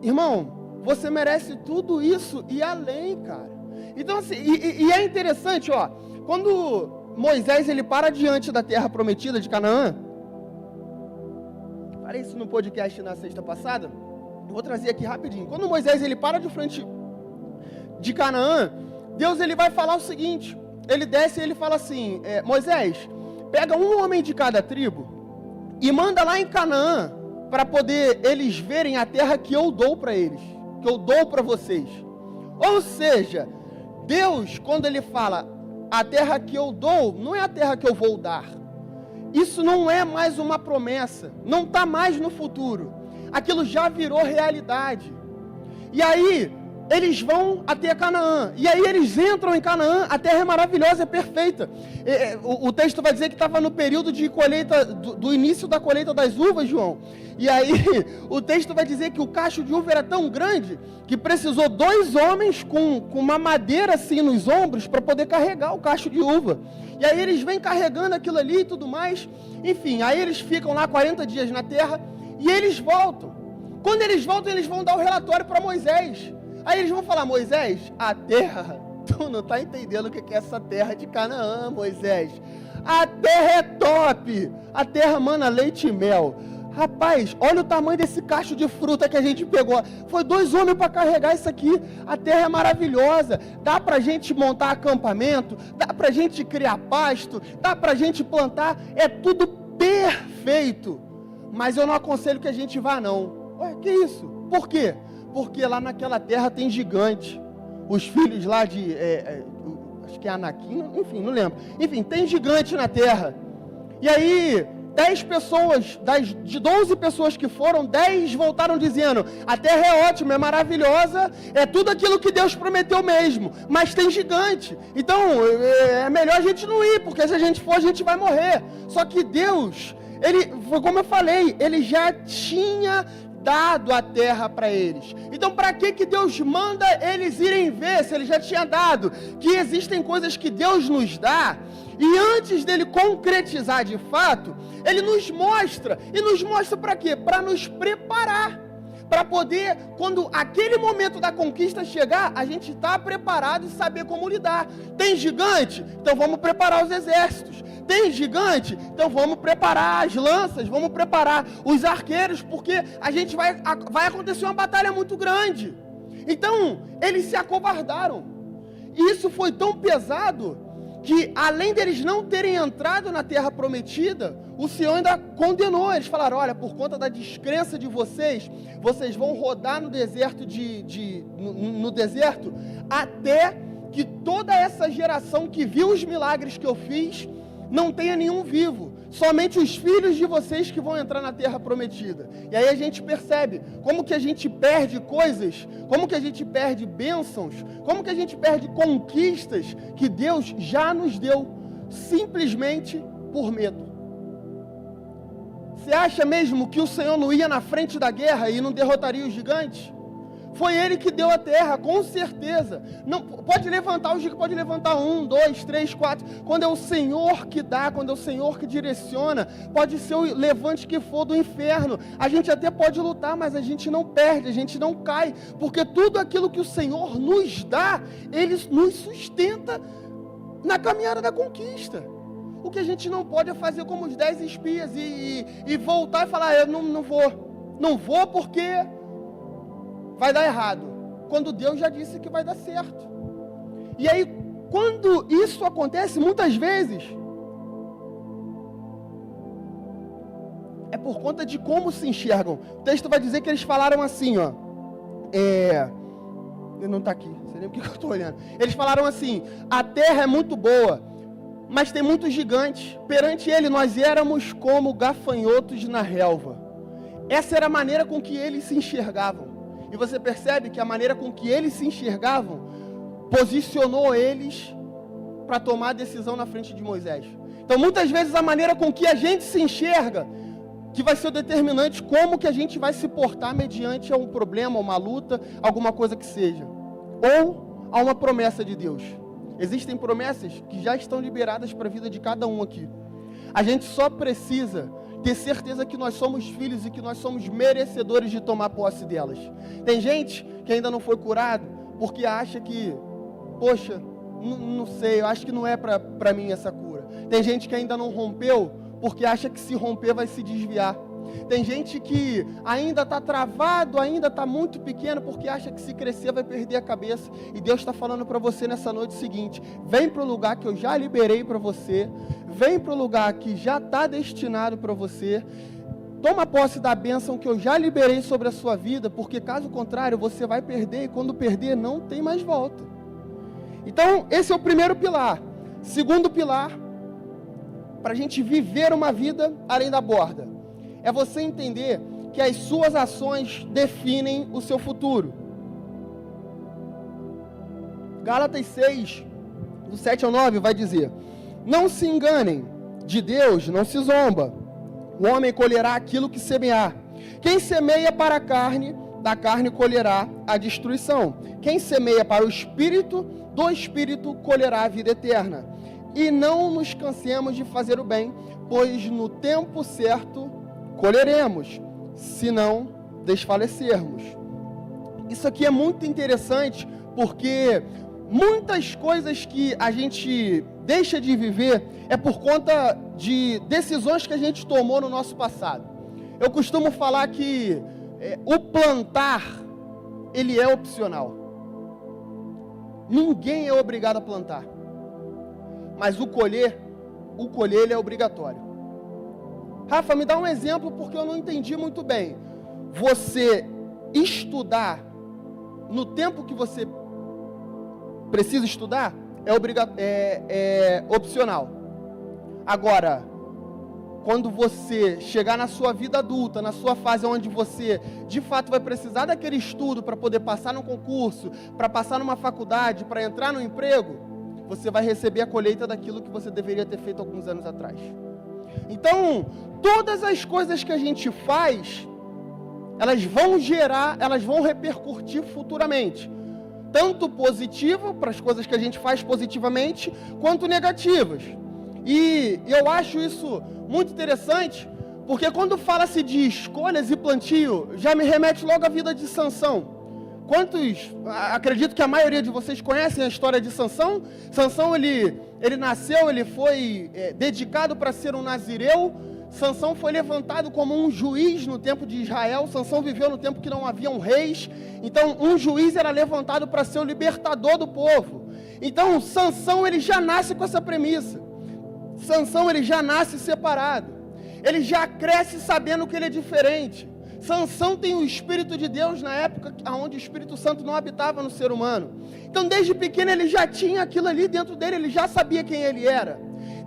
[SPEAKER 6] Irmão, você merece tudo isso e além, cara. Então assim, e é interessante, ó, quando Moisés ele para diante da terra prometida de Canaã, falei isso no podcast na sexta passada, vou trazer aqui rapidinho. Quando Moisés ele para de frente de Canaã, Deus ele vai falar o seguinte, ele desce e ele fala assim, Moisés, pega um homem de cada tribo e manda lá em Canaã, para poder eles verem a terra que eu dou para eles, que eu dou para vocês. Ou seja, Deus, quando ele fala, a terra que eu dou, não é a terra que eu vou dar. Isso não é mais uma promessa, não está mais no futuro. Aquilo já virou realidade. E aí, eles vão até Canaã. E aí eles entram em Canaã, a terra é maravilhosa, é perfeita. O texto vai dizer que estava no período de colheita, do início da colheita das uvas, João. E aí, o texto vai dizer que o cacho de uva era tão grande, que precisou 2 homens com uma madeira assim nos ombros, para poder carregar o cacho de uva. E aí eles vêm carregando aquilo ali e tudo mais. Enfim, aí eles ficam lá 40 dias na terra, e eles voltam. Quando eles voltam, eles vão dar o relatório para Moisés. Aí eles vão falar, Moisés, a terra, tu não está entendendo o que é essa terra de Canaã, Moisés. A terra é top, a terra mana leite e mel. Rapaz, olha o tamanho desse cacho de fruta que a gente pegou. Foi 2 homens para carregar isso aqui. A terra é maravilhosa. Dá para a gente montar acampamento, dá para a gente criar pasto, dá para a gente plantar. É tudo perfeito. Mas eu não aconselho que a gente vá não. Ué, que isso? Por quê? Porque lá naquela terra tem gigante. Os filhos lá de... acho que é Anakim, enfim, não lembro. Enfim, tem gigante na terra. E aí, 10 pessoas, de 12 pessoas que foram, 10 voltaram dizendo: a terra é ótima, é maravilhosa, é tudo aquilo que Deus prometeu mesmo, mas tem gigante. Então, é melhor a gente não ir, porque se a gente for, a gente vai morrer. Só que Deus, como eu falei, Ele já tinha dado a terra para eles. Então, para que Deus manda eles irem ver, se Ele já tinha dado? Que existem coisas que Deus nos dá, e antes dele concretizar de fato, Ele nos mostra. E nos mostra para quê? Para nos preparar. Para poder, quando aquele momento da conquista chegar, a gente está preparado e saber como lidar. Tem gigante? Então vamos preparar os exércitos. Tem gigante? Então vamos preparar as lanças, vamos preparar os arqueiros, porque a gente vai acontecer uma batalha muito grande. Então, eles se acovardaram. E isso foi tão pesado que, além deles não terem entrado na terra prometida, o Senhor ainda condenou. Eles falaram: olha, por conta da descrença de vocês, vocês vão rodar no deserto no deserto, até que toda essa geração que viu os milagres que eu fiz não tenha nenhum vivo, somente os filhos de vocês que vão entrar na terra prometida. E aí a gente percebe como que a gente perde coisas, como que a gente perde bênçãos, como que a gente perde conquistas que Deus já nos deu, simplesmente por medo. Você acha mesmo que o Senhor não ia na frente da guerra e não derrotaria os gigantes? Foi Ele que deu a terra, com certeza. Não, pode levantar os gigantes, pode levantar 1, 2, 3, 4. Quando é o Senhor que dá, quando é o Senhor que direciona, pode ser o levante que for do inferno. A gente até pode lutar, mas a gente não perde, a gente não cai, porque tudo aquilo que o Senhor nos dá, Ele nos sustenta na caminhada da conquista. O que a gente não pode é fazer como os 10 espias e voltar e falar: eu não vou porque vai dar errado, quando Deus já disse que vai dar certo. E aí, quando isso acontece, muitas vezes, é por conta de como se enxergam. O texto vai dizer que eles falaram assim, ó, não está aqui, não sei nem porque eu estou olhando. Eles falaram assim: a terra é muito boa, mas tem muitos gigantes. Perante ele, nós éramos como gafanhotos na relva. Essa era a maneira com que eles se enxergavam. E você percebe que a maneira com que eles se enxergavam posicionou eles para tomar a decisão na frente de Moisés. Então, muitas vezes, a maneira com que a gente se enxerga, que vai ser o determinante como que a gente vai se portar mediante a um problema, uma luta, alguma coisa que seja. Ou a uma promessa de Deus. Existem promessas que já estão liberadas para a vida de cada um aqui. A gente só precisa ter certeza que nós somos filhos e que nós somos merecedores de tomar posse delas. Tem gente que ainda não foi curado porque acha que, poxa, não sei, eu acho que não é para mim essa cura. Tem gente que ainda não rompeu porque acha que se romper vai se desviar. Tem gente que ainda está travado, ainda está muito pequeno porque acha que se crescer vai perder a cabeça. E Deus está falando para você nessa noite o seguinte: vem para o lugar que eu já liberei para você, vem para o lugar que já está destinado para você, toma posse da bênção que eu já liberei sobre a sua vida, porque caso contrário você vai perder, e quando perder não tem mais volta. Então esse é o primeiro pilar. Segundo pilar, para a gente viver uma vida além da borda, é você entender que as suas ações definem o seu futuro. Gálatas 6, do 7 ao 9, vai dizer: não se enganem, de Deus não se zomba. O homem colherá aquilo que semear. Quem semeia para a carne, da carne colherá a destruição. Quem semeia para o Espírito, do Espírito colherá a vida eterna. E não nos cansemos de fazer o bem, pois no tempo certo colheremos, se não desfalecermos. Isso aqui é muito interessante, porque muitas coisas que a gente deixa de viver é por conta de decisões que a gente tomou no nosso passado. Eu costumo falar que o plantar, ele é opcional. Ninguém é obrigado a plantar. Mas o colher ele é obrigatório. Rafa, me dá um exemplo porque eu não entendi muito bem. Você estudar no tempo que você precisa estudar é opcional. Agora, quando você chegar na sua vida adulta, na sua fase onde você, de fato, vai precisar daquele estudo para poder passar num concurso, para passar numa faculdade, para entrar no emprego, você vai receber a colheita daquilo que você deveria ter feito alguns anos atrás. Então, todas as coisas que a gente faz, elas vão repercutir futuramente. Tanto positivo, para as coisas que a gente faz positivamente, quanto negativas. E eu acho isso muito interessante, porque quando fala-se de escolhas e plantio, já me remete logo à vida de Sansão. Acredito que a maioria de vocês conhecem a história de Sansão. Sansão, ele nasceu, ele foi dedicado para ser um nazireu. Sansão foi levantado como um juiz no tempo de Israel. Sansão viveu no tempo que não haviam reis. Então, um juiz era levantado para ser o libertador do povo. Então, Sansão, ele já nasce com essa premissa. Sansão, ele já nasce separado. Ele já cresce sabendo que ele é diferente. Sansão tem o Espírito de Deus na época onde o Espírito Santo não habitava no ser humano. Então, desde pequeno, ele já tinha aquilo ali dentro dele, ele já sabia quem ele era.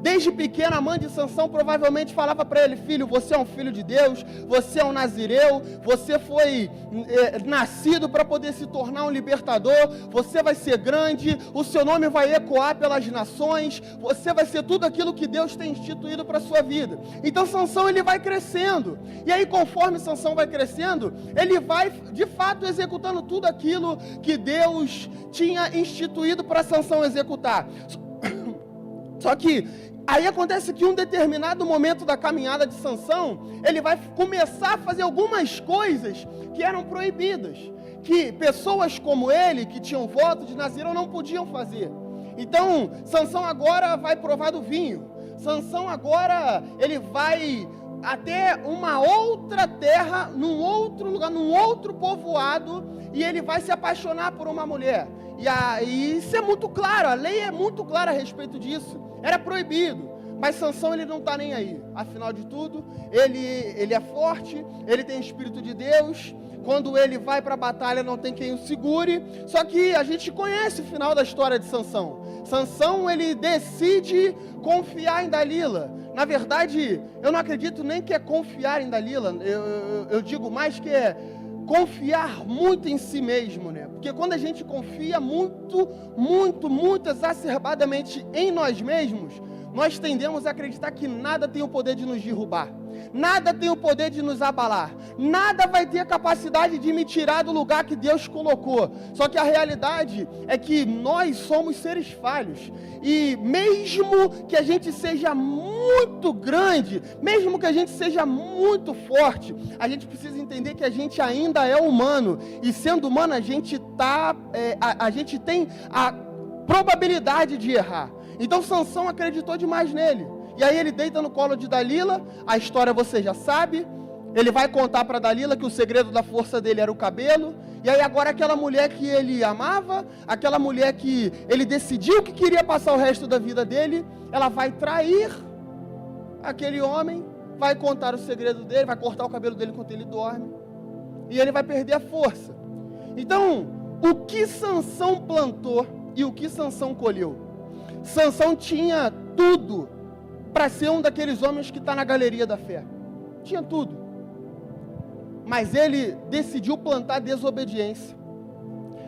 [SPEAKER 6] Desde pequeno, a mãe de Sansão provavelmente falava para ele: filho, você é um filho de Deus, você é um nazireu, você foi nascido para poder se tornar um libertador, você vai ser grande, o seu nome vai ecoar pelas nações, você vai ser tudo aquilo que Deus tem instituído para a sua vida. Então Sansão, ele vai crescendo, e aí conforme Sansão vai crescendo, ele vai de fato executando tudo aquilo que Deus tinha instituído para Sansão executar. Só que aí acontece que em um determinado momento da caminhada de Sansão, ele vai começar a fazer algumas coisas que eram proibidas, que pessoas como ele, que tinham voto de nazireu, não podiam fazer. Então, Sansão agora vai provar do vinho. Sansão agora, ele vai até uma outra terra, num outro lugar, num outro povoado, e ele vai se apaixonar por uma mulher. E isso é muito claro, a lei é muito clara a respeito disso. Era proibido, mas Sansão, ele não está nem aí. Afinal de tudo, ele é forte, ele tem Espírito de Deus. Quando ele vai para a batalha, não tem quem o segure. Só que a gente conhece o final da história de Sansão. Sansão, ele decide confiar em Dalila. Na verdade, eu não acredito nem que é confiar em Dalila. Eu digo mais que é confiar muito em si mesmo, né? Porque quando a gente confia muito exacerbadamente em nós mesmos, nós tendemos a acreditar que nada tem o poder de nos derrubar, nada tem o poder de nos abalar, nada vai ter a capacidade de me tirar do lugar que Deus colocou. Só que a realidade é que nós somos seres falhos, e mesmo que a gente seja muito grande, mesmo que a gente seja muito forte, a gente precisa entender que a gente ainda é humano, e sendo humano a gente tem a probabilidade de errar. Então Sansão acreditou demais nele, e aí ele deita no colo de Dalila. A história você já sabe. Ele vai contar para Dalila que o segredo da força dele era o cabelo. E aí agora aquela mulher que ele amava, aquela mulher que ele decidiu que queria passar o resto da vida dele, ela vai trair aquele homem, vai contar o segredo dele, vai cortar o cabelo dele enquanto ele dorme, e ele vai perder a força. Então, o que Sansão plantou e o que Sansão colheu? Sansão tinha tudo para ser um daqueles homens que está na galeria da fé. Tinha tudo. Mas ele decidiu plantar desobediência.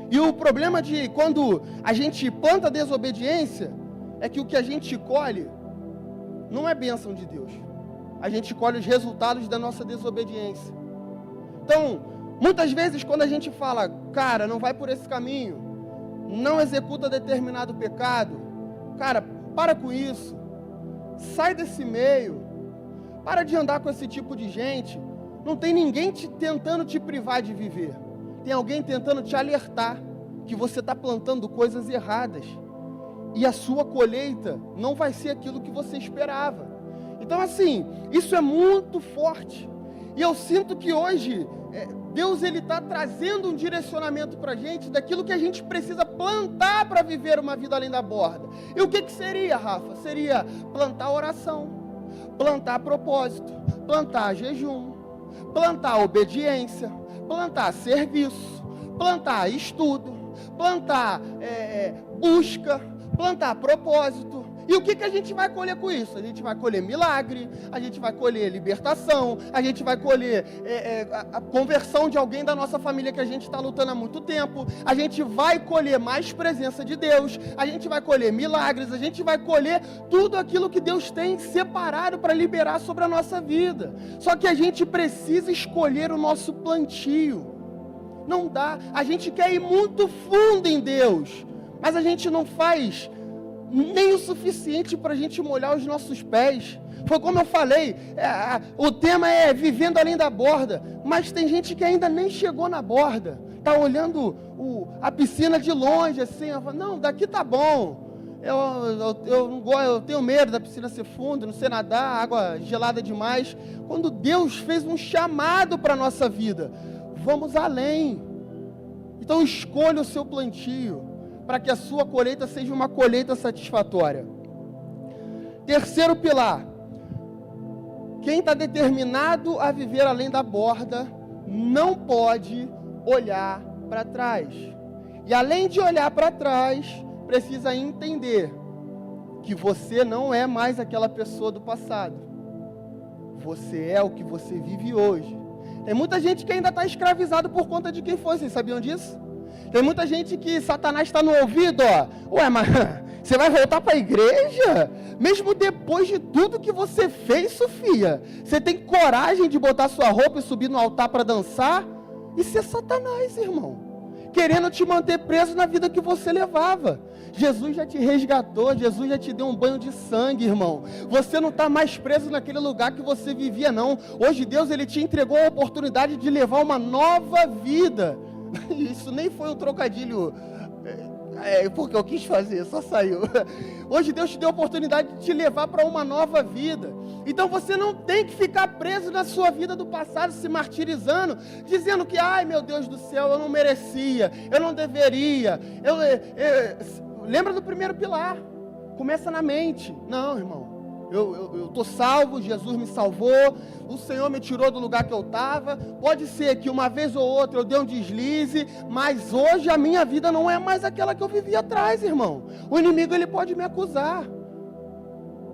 [SPEAKER 6] E o problema de quando a gente planta desobediência é que o que a gente colhe não é bênção de Deus. A gente colhe os resultados da nossa desobediência. Então, muitas vezes quando a gente fala, cara, não vai por esse caminho, não executa determinado pecado, cara, para com isso, sai desse meio, para de andar com esse tipo de gente. Não tem ninguém tentando te privar de viver, tem alguém tentando te alertar que você está plantando coisas erradas, e a sua colheita não vai ser aquilo que você esperava. Então assim, isso é muito forte, e eu sinto que hoje Deus está trazendo um direcionamento para a gente daquilo que a gente precisa plantar para viver uma vida além da borda. E o que seria, Rafa? Seria plantar oração, plantar propósito, plantar jejum, plantar obediência, plantar serviço, plantar estudo, plantar busca, plantar propósito. E o que a gente vai colher com isso? A gente vai colher milagre, a gente vai colher libertação, a gente vai colher a conversão de alguém da nossa família que a gente está lutando há muito tempo, a gente vai colher mais presença de Deus, a gente vai colher milagres, a gente vai colher tudo aquilo que Deus tem separado para liberar sobre a nossa vida. Só que a gente precisa escolher o nosso plantio. Não dá, a gente quer ir muito fundo em Deus, mas a gente não faz nem o suficiente para a gente molhar os nossos pés. Foi como eu falei, o tema é vivendo além da borda, mas tem gente que ainda nem chegou na borda, está olhando a piscina de longe, assim, não, daqui tá bom, eu tenho medo da piscina ser funda, não sei nadar, água gelada demais. Quando Deus fez um chamado para a nossa vida, vamos além. Então escolha o seu plantio, para que a sua colheita seja uma colheita satisfatória. Terceiro pilar: quem está determinado a viver além da borda, não pode olhar para trás. E além de olhar para trás, precisa entender que você não é mais aquela pessoa do passado. Você é o que você vive hoje. Tem muita gente que ainda está escravizado por conta de quem foi, vocês sabiam disso? Tem muita gente que Satanás está no ouvido, ué, mas você vai voltar para a igreja? Mesmo depois de tudo que você fez, Sofia, você tem coragem de botar sua roupa e subir no altar para dançar? Isso é Satanás, irmão, querendo te manter preso na vida que você levava. Jesus já te resgatou, Jesus já te deu um banho de sangue, irmão. Você não está mais preso naquele lugar que você vivia, não. Hoje Deus, Ele te entregou a oportunidade de levar uma nova vida. Isso nem foi um trocadilho, porque eu quis fazer, só saiu. Hoje Deus te deu a oportunidade de te levar para uma nova vida. Então você não tem que ficar preso na sua vida do passado, se martirizando, dizendo que, ai meu Deus do céu, eu não merecia, eu não deveria. Lembra do primeiro pilar, começa na mente. Não, irmão, eu estou salvo, Jesus me salvou, o Senhor me tirou do lugar que eu estava. Pode ser que uma vez ou outra eu dei um deslize, mas hoje a minha vida não é mais aquela que eu vivia atrás, irmão. O inimigo, ele pode me acusar,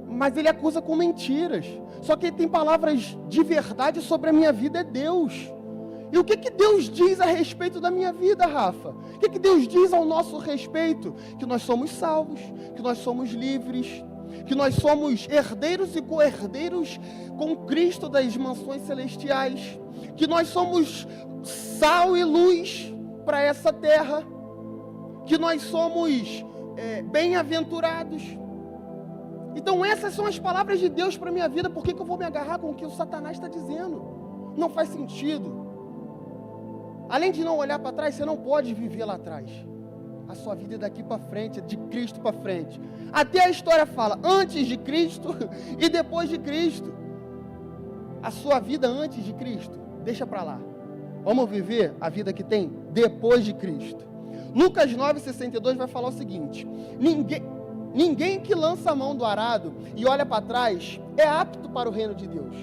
[SPEAKER 6] mas ele acusa com mentiras. Só que ele tem palavras de verdade sobre a minha vida, é Deus. E o que Deus diz a respeito da minha vida, Rafa? O que Deus diz ao nosso respeito? Que nós somos salvos, que nós somos livres, que nós somos herdeiros e co-herdeiros com Cristo das mansões celestiais, que nós somos sal e luz para essa terra, que nós somos bem-aventurados. Então essas são as palavras de Deus para a minha vida. Por que eu vou me agarrar com o que o Satanás está dizendo? Não faz sentido. Além de não olhar para trás, você não pode viver lá atrás. A sua vida é daqui para frente, é de Cristo para frente. Até a história fala antes de Cristo e depois de Cristo. A sua vida antes de Cristo, deixa para lá. Vamos viver a vida que tem depois de Cristo. Lucas 9,62 vai falar o seguinte: ninguém que lança a mão do arado e olha para trás é apto para o reino de Deus.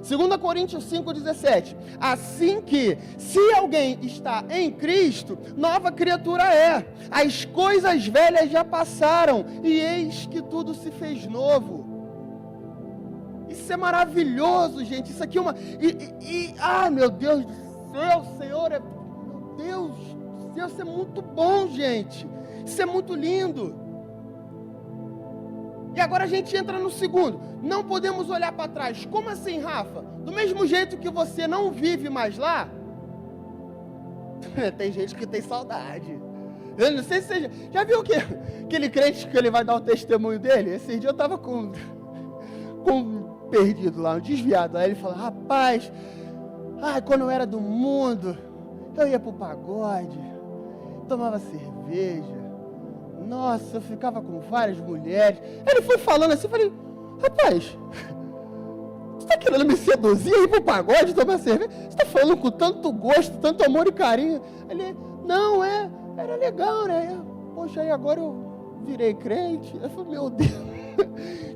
[SPEAKER 6] 2 Coríntios 5,17, assim que, se alguém está em Cristo, nova criatura é. As coisas velhas já passaram, e eis que tudo se fez novo. Isso é maravilhoso, gente. Isso aqui é uma... meu Deus do céu, Senhor, meu Deus do céu, isso é muito bom, gente. Isso é muito lindo. E agora a gente entra no segundo. Não podemos olhar para trás. Como assim, Rafa? Do mesmo jeito que você não vive mais lá, tem gente que tem saudade. Eu não sei se você já viu aquele crente que ele vai dar o testemunho dele? Esse dia eu estava com perdido lá, um desviado. Aí ele fala: rapaz, quando eu era do mundo, eu ia pro pagode, tomava cerveja. Nossa, eu ficava com várias mulheres. Ele foi falando assim, eu falei: rapaz, você está querendo me seduzir, ir pro pagode, tomar cerveja? Você está falando com tanto gosto, tanto amor e carinho. Ele: não, era legal, né? Poxa, aí agora eu virei crente. Eu falei: meu Deus,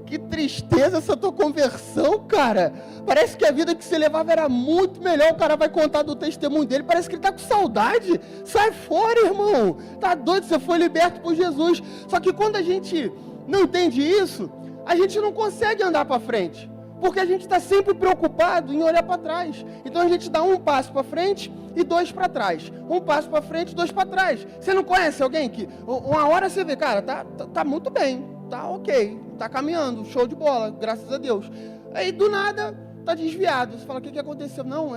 [SPEAKER 6] que tristeza essa tua conversão, cara. Parece que a vida que você levava era muito melhor. O cara vai contar do testemunho dele, parece que ele está com saudade. Sai fora, irmão. Tá doido, você foi liberto por Jesus. Só que quando a gente não entende isso, a gente não consegue andar para frente. Porque a gente está sempre preocupado em olhar para trás. Então a gente dá um passo para frente e 2 para trás. Um passo para frente e 2 para trás. Você não conhece alguém que, uma hora você vê, cara, tá muito bem, tá ok, tá caminhando, show de bola, graças a Deus. Aí do nada, tá desviado. Você fala, o que aconteceu? Não,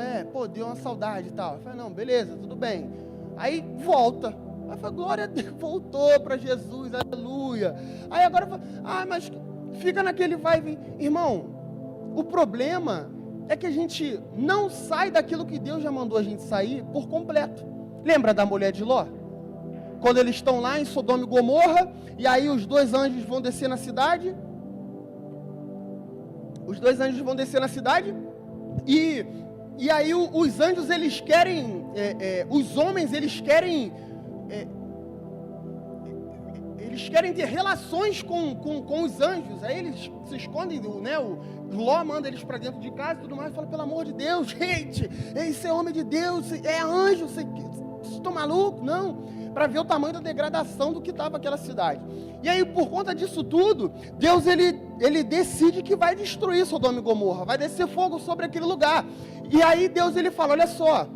[SPEAKER 6] deu uma saudade e tal. Eu falo, não, beleza, tudo bem. Aí volta. Aí fala, glória a Deus, voltou para Jesus, aleluia. Aí agora fala, mas fica naquele vai e vem. Irmão, o problema é que a gente não sai daquilo que Deus já mandou a gente sair por completo. Lembra da mulher de Ló? Quando eles estão lá em Sodoma e Gomorra, e aí os 2 anjos vão descer na cidade. Os 2 anjos vão descer na cidade, e aí os anjos, eles querem, os homens, eles querem ter relações com os anjos. Aí eles se escondem, né? O Ló manda eles para dentro de casa e tudo mais, fala, pelo amor de Deus, gente, esse é homem de Deus, é anjo, vocês estão malucos? Não, para ver o tamanho da degradação do que estava aquela cidade. E aí, por conta disso tudo, Deus, ele decide que vai destruir Sodoma e Gomorra, vai descer fogo sobre aquele lugar. E aí Deus, ele fala, olha só,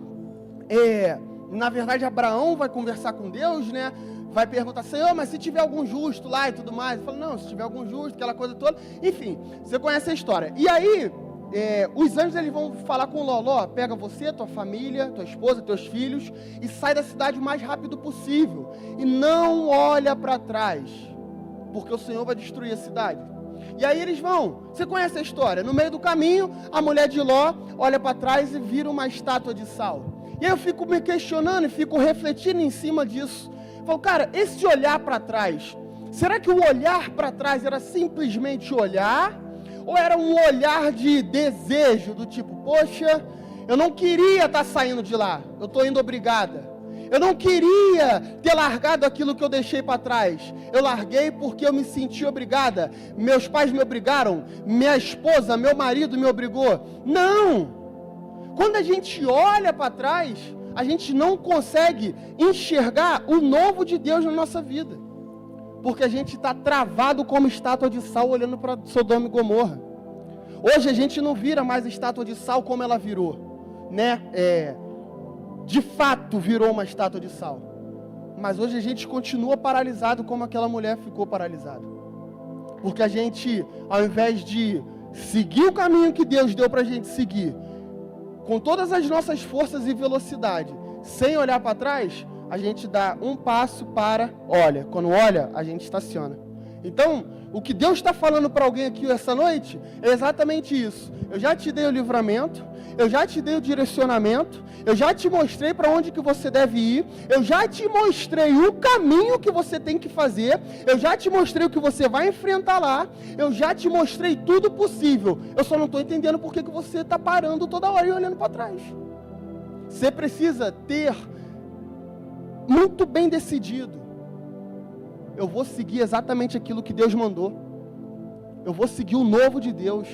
[SPEAKER 6] na verdade Abraão vai conversar com Deus, né? Vai perguntar, Senhor, mas se tiver algum justo lá e tudo mais. Ele fala, não, se tiver algum justo, aquela coisa toda. Enfim, você conhece a história. E aí, os anjos, eles vão falar com Ló, pega você, tua família, tua esposa, teus filhos, e sai da cidade o mais rápido possível. E não olha para trás, porque o Senhor vai destruir a cidade. E aí eles vão, você conhece a história. No meio do caminho, a mulher de Ló olha para trás e vira uma estátua de sal. E aí eu fico me questionando e fico refletindo em cima disso. Falo, cara, esse olhar para trás, será que o olhar para trás era simplesmente olhar? Ou era um olhar de desejo, do tipo, poxa, eu não queria estar saindo de lá, eu estou indo obrigada. Eu não queria ter largado aquilo que eu deixei para trás. Eu larguei porque eu me senti obrigada. Meus pais me obrigaram, minha esposa, meu marido me obrigou. Não! Quando a gente olha para trás, a gente não consegue enxergar o novo de Deus na nossa vida. Porque a gente está travado como estátua de sal olhando para Sodoma e Gomorra. Hoje a gente não vira mais estátua de sal como ela virou, né? De fato virou uma estátua de sal. Mas hoje a gente continua paralisado como aquela mulher ficou paralisada. Porque a gente, ao invés de seguir o caminho que Deus deu para a gente seguir, com todas as nossas forças e velocidade, sem olhar para trás, a gente dá um passo para, olha. Quando olha, a gente estaciona. Então, o que Deus está falando para alguém aqui essa noite é exatamente isso. Eu já te dei o livramento, eu já te dei o direcionamento, eu já te mostrei para onde que você deve ir, eu já te mostrei o caminho que você tem que fazer, eu já te mostrei o que você vai enfrentar lá, eu já te mostrei tudo possível. Eu só não estou entendendo por que você está parando toda hora e olhando para trás. Você precisa ter muito bem decidido. Eu vou seguir exatamente aquilo que Deus mandou. Eu vou seguir o novo de Deus.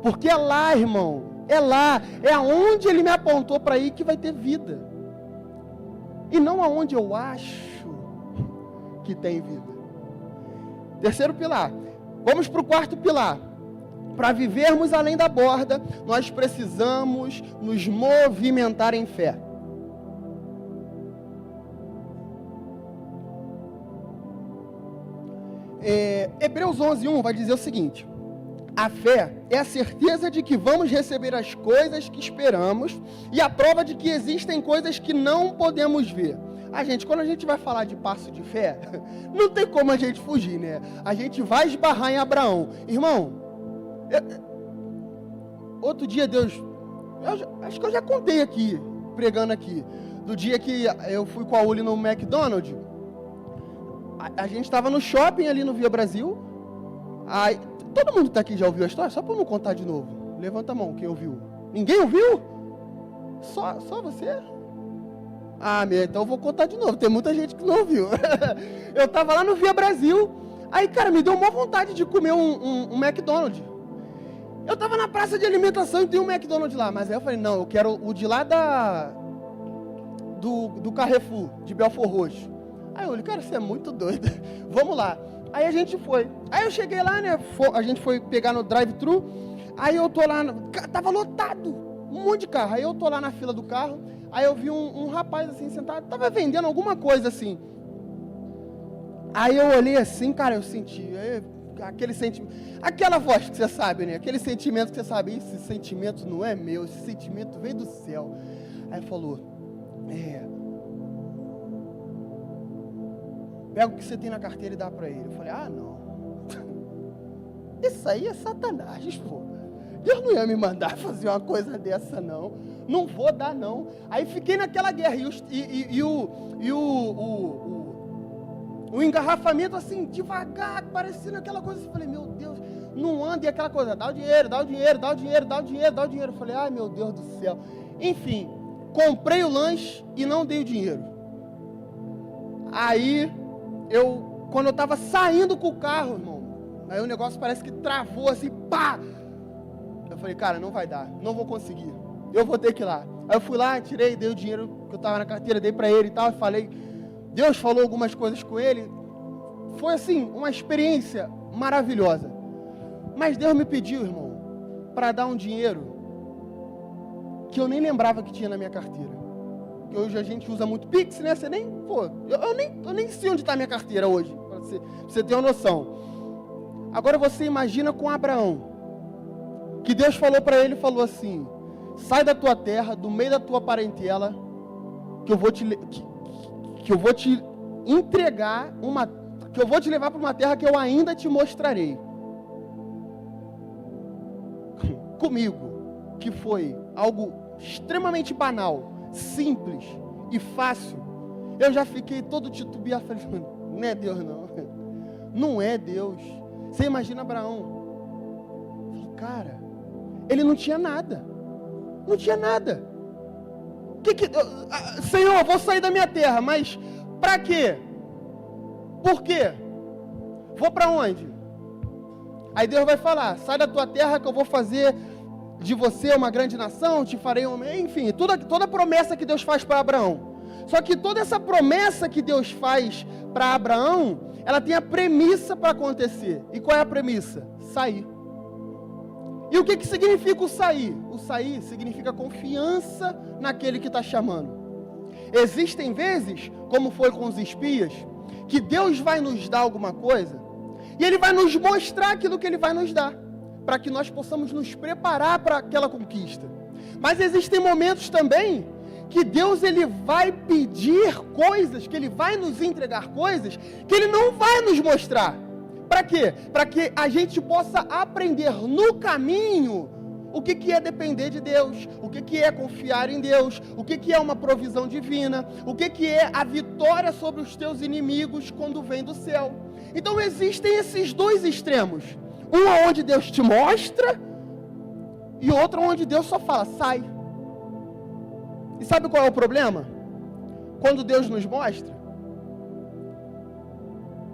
[SPEAKER 6] Porque é lá, irmão. É lá. É aonde Ele me apontou para ir que vai ter vida. E não aonde eu acho que tem vida. Terceiro pilar. Vamos para o quarto pilar. Para vivermos além da borda, nós precisamos nos movimentar em fé. Hebreus 11:1 vai dizer o seguinte: a fé é a certeza de que vamos receber as coisas que esperamos e a prova de que existem coisas que não podemos ver. Quando a gente vai falar de passo de fé, não tem como a gente fugir, né? A gente vai esbarrar em Abraão. Irmão, outro dia acho que eu já contei aqui, pregando aqui, do dia que eu fui com a Uli no McDonald's. A gente estava no shopping ali no Via Brasil. Aí, todo mundo está aqui já ouviu a história? Só para não contar de novo. Levanta a mão, quem ouviu? Ninguém ouviu? Só você? Então eu vou contar de novo. Tem muita gente que não ouviu. Eu estava lá no Via Brasil. Aí, cara, me deu uma vontade de comer um McDonald's. Eu estava na praça de alimentação e tem um McDonald's lá. Mas aí eu falei, não, eu quero o de lá do Carrefour, de Belfort Roxo. Aí eu falei, cara, você é muito doido. Vamos lá. Aí a gente foi. Aí eu cheguei lá, né? A gente foi pegar no drive-thru. Aí eu tô lá, tava lotado, um monte de carro. Aí eu tô lá na fila do carro. Aí eu vi um rapaz assim sentado, tava vendendo alguma coisa assim. Aí eu olhei assim, cara, eu senti aquele sentimento, aquela voz que você sabe, né? Aquele sentimento que você sabe, esse sentimento não é meu, esse sentimento veio do céu. Aí falou, pega o que você tem na carteira e dá pra ele. Eu falei, não. Isso aí é Satanás, pô. Deus não ia me mandar fazer uma coisa dessa, não. Não vou dar, não. Aí fiquei naquela guerra. O engarrafamento, assim, devagar, parecendo aquela coisa. Eu falei, meu Deus, não anda. E aquela coisa, dá o dinheiro, dá o dinheiro, dá o dinheiro, dá o dinheiro, dá o dinheiro. Eu falei, ai, meu Deus do céu. Enfim, comprei o lanche e não dei o dinheiro. Aí, quando eu tava saindo com o carro, irmão, aí o negócio parece que travou, assim, pá! Eu falei, cara, não vai dar, não vou conseguir, eu vou ter que ir lá. Aí eu fui lá, tirei, dei o dinheiro que eu estava na carteira, dei para ele e tal, e falei, Deus falou algumas coisas com ele, foi assim, uma experiência maravilhosa. Mas Deus me pediu, irmão, para dar um dinheiro que eu nem lembrava que tinha na minha carteira. Porque hoje a gente usa muito Pix, né? Você nem, eu nem sei onde está a minha carteira hoje, para você ter uma noção. Agora você imagina com Abraão, que Deus falou para ele, falou assim, sai da tua terra, do meio da tua parentela, que eu vou te entregar que eu vou te levar para uma terra que eu ainda te mostrarei. Comigo, que foi algo extremamente banal, simples e fácil, eu já fiquei todo titubeado, falei, não é Deus não, não é Deus. Você imagina Abraão, cara, ele não tinha nada. Não tinha nada. Senhor, eu vou sair da minha terra, mas para quê? Por quê? Vou para onde? Aí Deus vai falar, sai da tua terra que eu vou fazer de você uma grande nação, te farei enfim, toda a promessa que Deus faz para Abraão. Só que toda essa promessa que Deus faz para Abraão, ela tem a premissa para acontecer. E qual é a premissa? Sair. E o que significa o sair? O sair significa confiança naquele que está chamando. Existem vezes, como foi com os espias, que Deus vai nos dar alguma coisa, e Ele vai nos mostrar aquilo que Ele vai nos dar, para que nós possamos nos preparar para aquela conquista. Mas existem momentos também, que Deus Ele vai pedir coisas, que Ele vai nos entregar coisas, que Ele não vai nos mostrar. Para quê? Para que a gente possa aprender no caminho o que é depender de Deus, o que é confiar em Deus, o que é uma provisão divina, o que é a vitória sobre os teus inimigos quando vem do céu. Então existem esses dois extremos, um onde Deus te mostra e outro onde Deus só fala, sai. E sabe qual é o problema? Quando Deus nos mostra,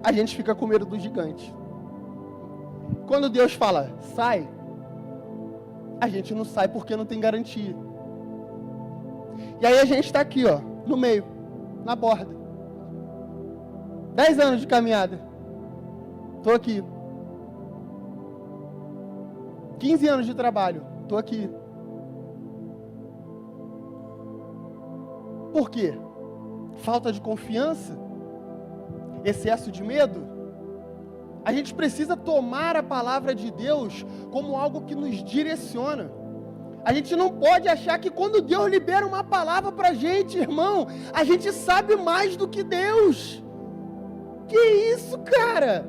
[SPEAKER 6] a gente fica com medo do gigante. Quando Deus fala, sai, a gente não sai porque não tem garantia. E aí a gente está aqui, ó, no meio, na borda. 10 anos de caminhada. Estou aqui. 15 anos de trabalho. Estou aqui. Por quê? Falta de confiança? Excesso de medo? A gente precisa tomar a palavra de Deus como algo que nos direciona. A gente não pode achar que quando Deus libera uma palavra para a gente, irmão, a gente sabe mais do que Deus. Que isso, cara?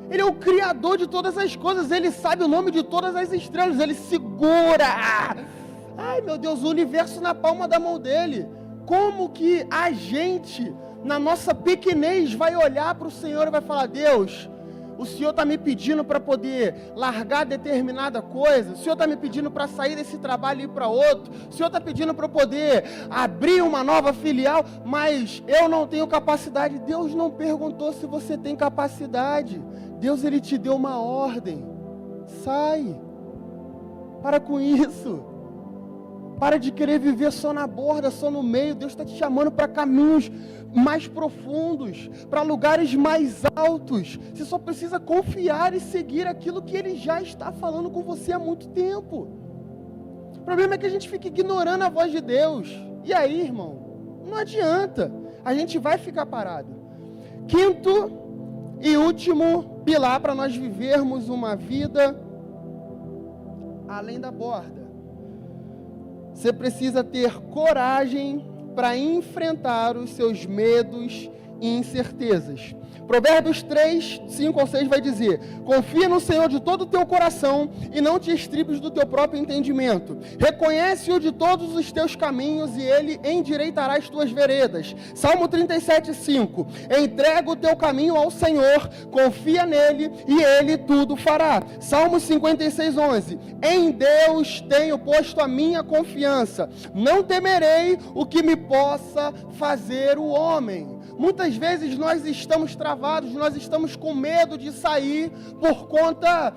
[SPEAKER 6] Ele é o Criador de todas as coisas, Ele sabe o nome de todas as estrelas, Ele segura. Ai, meu Deus, o universo na palma da mão dEle. Como que a gente, na nossa pequenez, vai olhar para o Senhor e vai falar, Deus, o Senhor está me pedindo para poder largar determinada coisa, o Senhor está me pedindo para sair desse trabalho e ir para outro, o Senhor está pedindo para eu poder abrir uma nova filial, mas eu não tenho capacidade. Deus não perguntou se você tem capacidade. Deus, Ele te deu uma ordem. Sai. Para com isso. Para de querer viver só na borda, só no meio. Deus está te chamando para caminhos mais profundos, para lugares mais altos. Você só precisa confiar e seguir aquilo que Ele já está falando com você há muito tempo. O problema é que a gente fica ignorando a voz de Deus. E aí, irmão, não adianta. A gente vai ficar parado. Quinto e último pilar para nós vivermos uma vida além da borda. Você precisa ter coragem para enfrentar os seus medos e incertezas. Provérbios 3, 5 ao 6 vai dizer: confia no Senhor de todo o teu coração e não te estribes do teu próprio entendimento. Reconhece-o de todos os teus caminhos e Ele endireitará as tuas veredas. Salmo 37, 5. Entrega o teu caminho ao Senhor, confia nele e Ele tudo fará. Salmo 56, 11. Em Deus tenho posto a minha confiança. Não temerei o que me possa fazer o homem. Muitas vezes nós estamos travados, nós estamos com medo de sair por conta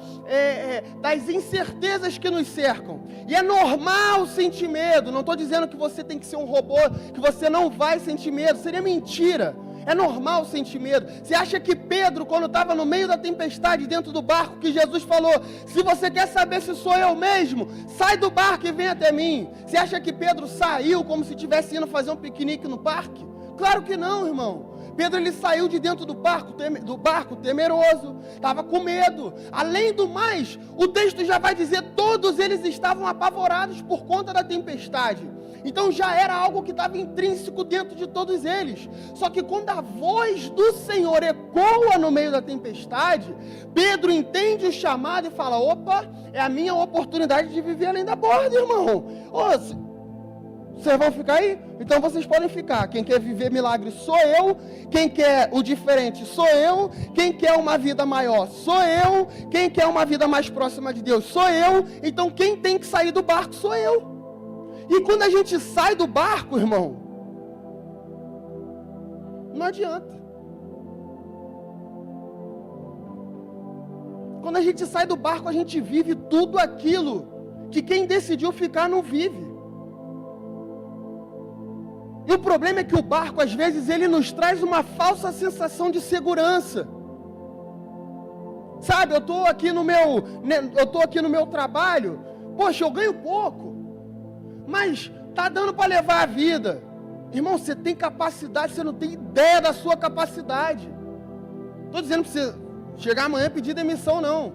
[SPEAKER 6] das incertezas que nos cercam. E é normal sentir medo. Não estou dizendo que você tem que ser um robô, que você não vai sentir medo. Seria mentira. É normal sentir medo. Você acha que Pedro, quando estava no meio da tempestade, dentro do barco, que Jesus falou: se você quer saber se sou eu mesmo, sai do barco e vem até mim. Você acha que Pedro saiu como se estivesse indo fazer um piquenique no parque? Claro que não, irmão. Pedro, ele saiu de dentro do barco temeroso, estava com medo. Além do mais, o texto já vai dizer, todos eles estavam apavorados por conta da tempestade. Então já era algo que estava intrínseco dentro de todos eles. Só que quando a voz do Senhor ecoa no meio da tempestade, Pedro entende o chamado e fala: opa, é a minha oportunidade de viver além da borda, irmão. Vocês vão ficar aí? Então vocês podem ficar. Quem quer viver milagre sou eu. Quem quer o diferente sou eu. Quem quer uma vida maior sou eu. Quem quer uma vida mais próxima de Deus sou eu. Então quem tem que sair do barco sou eu. E quando a gente sai do barco, irmão, não adianta. Quando a gente sai do barco, a gente vive tudo aquilo que quem decidiu ficar não vive. E o problema é que o barco, às vezes, ele nos traz uma falsa sensação de segurança. Sabe, eu estou aqui no meu trabalho, poxa, eu ganho pouco, mas está dando para levar a vida. Irmão, você tem capacidade, você não tem ideia da sua capacidade. Estou dizendo para você chegar amanhã e pedir demissão, não.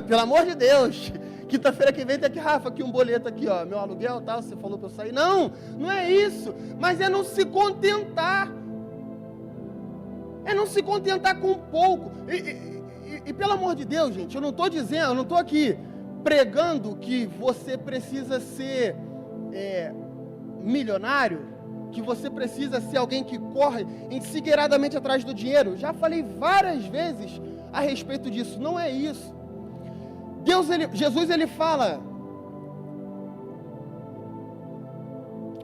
[SPEAKER 6] Pelo amor de Deus. Quinta-feira que vem tem aqui, Rafa, aqui um boleto aqui, ó, meu aluguel, tal, você falou para eu sair. Não, não é isso, mas é não se contentar. É não se contentar com pouco. E pelo amor de Deus, gente, eu não estou aqui pregando que você precisa ser milionário, que você precisa ser alguém que corre ensigueiradamente atrás do dinheiro. Já falei várias vezes a respeito disso, não é isso. Jesus ele fala: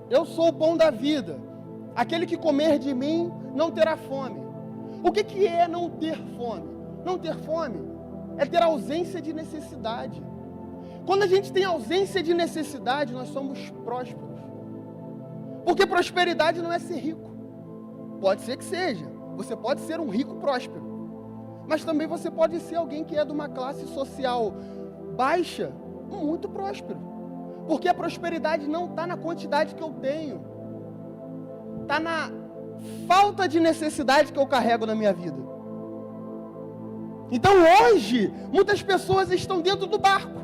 [SPEAKER 6] eu sou o pão da vida, aquele que comer de mim não terá fome. O que é não ter fome? Não ter fome é ter ausência de necessidade. Quando a gente tem ausência de necessidade, nós somos prósperos. Porque prosperidade não é ser rico. Pode ser que seja, você pode ser um rico próspero, mas também você pode ser alguém que é de uma classe social baixa, muito próspero. Porque a prosperidade não está na quantidade que eu tenho, está na falta de necessidade que eu carrego na minha vida. Então hoje, muitas pessoas estão dentro do barco.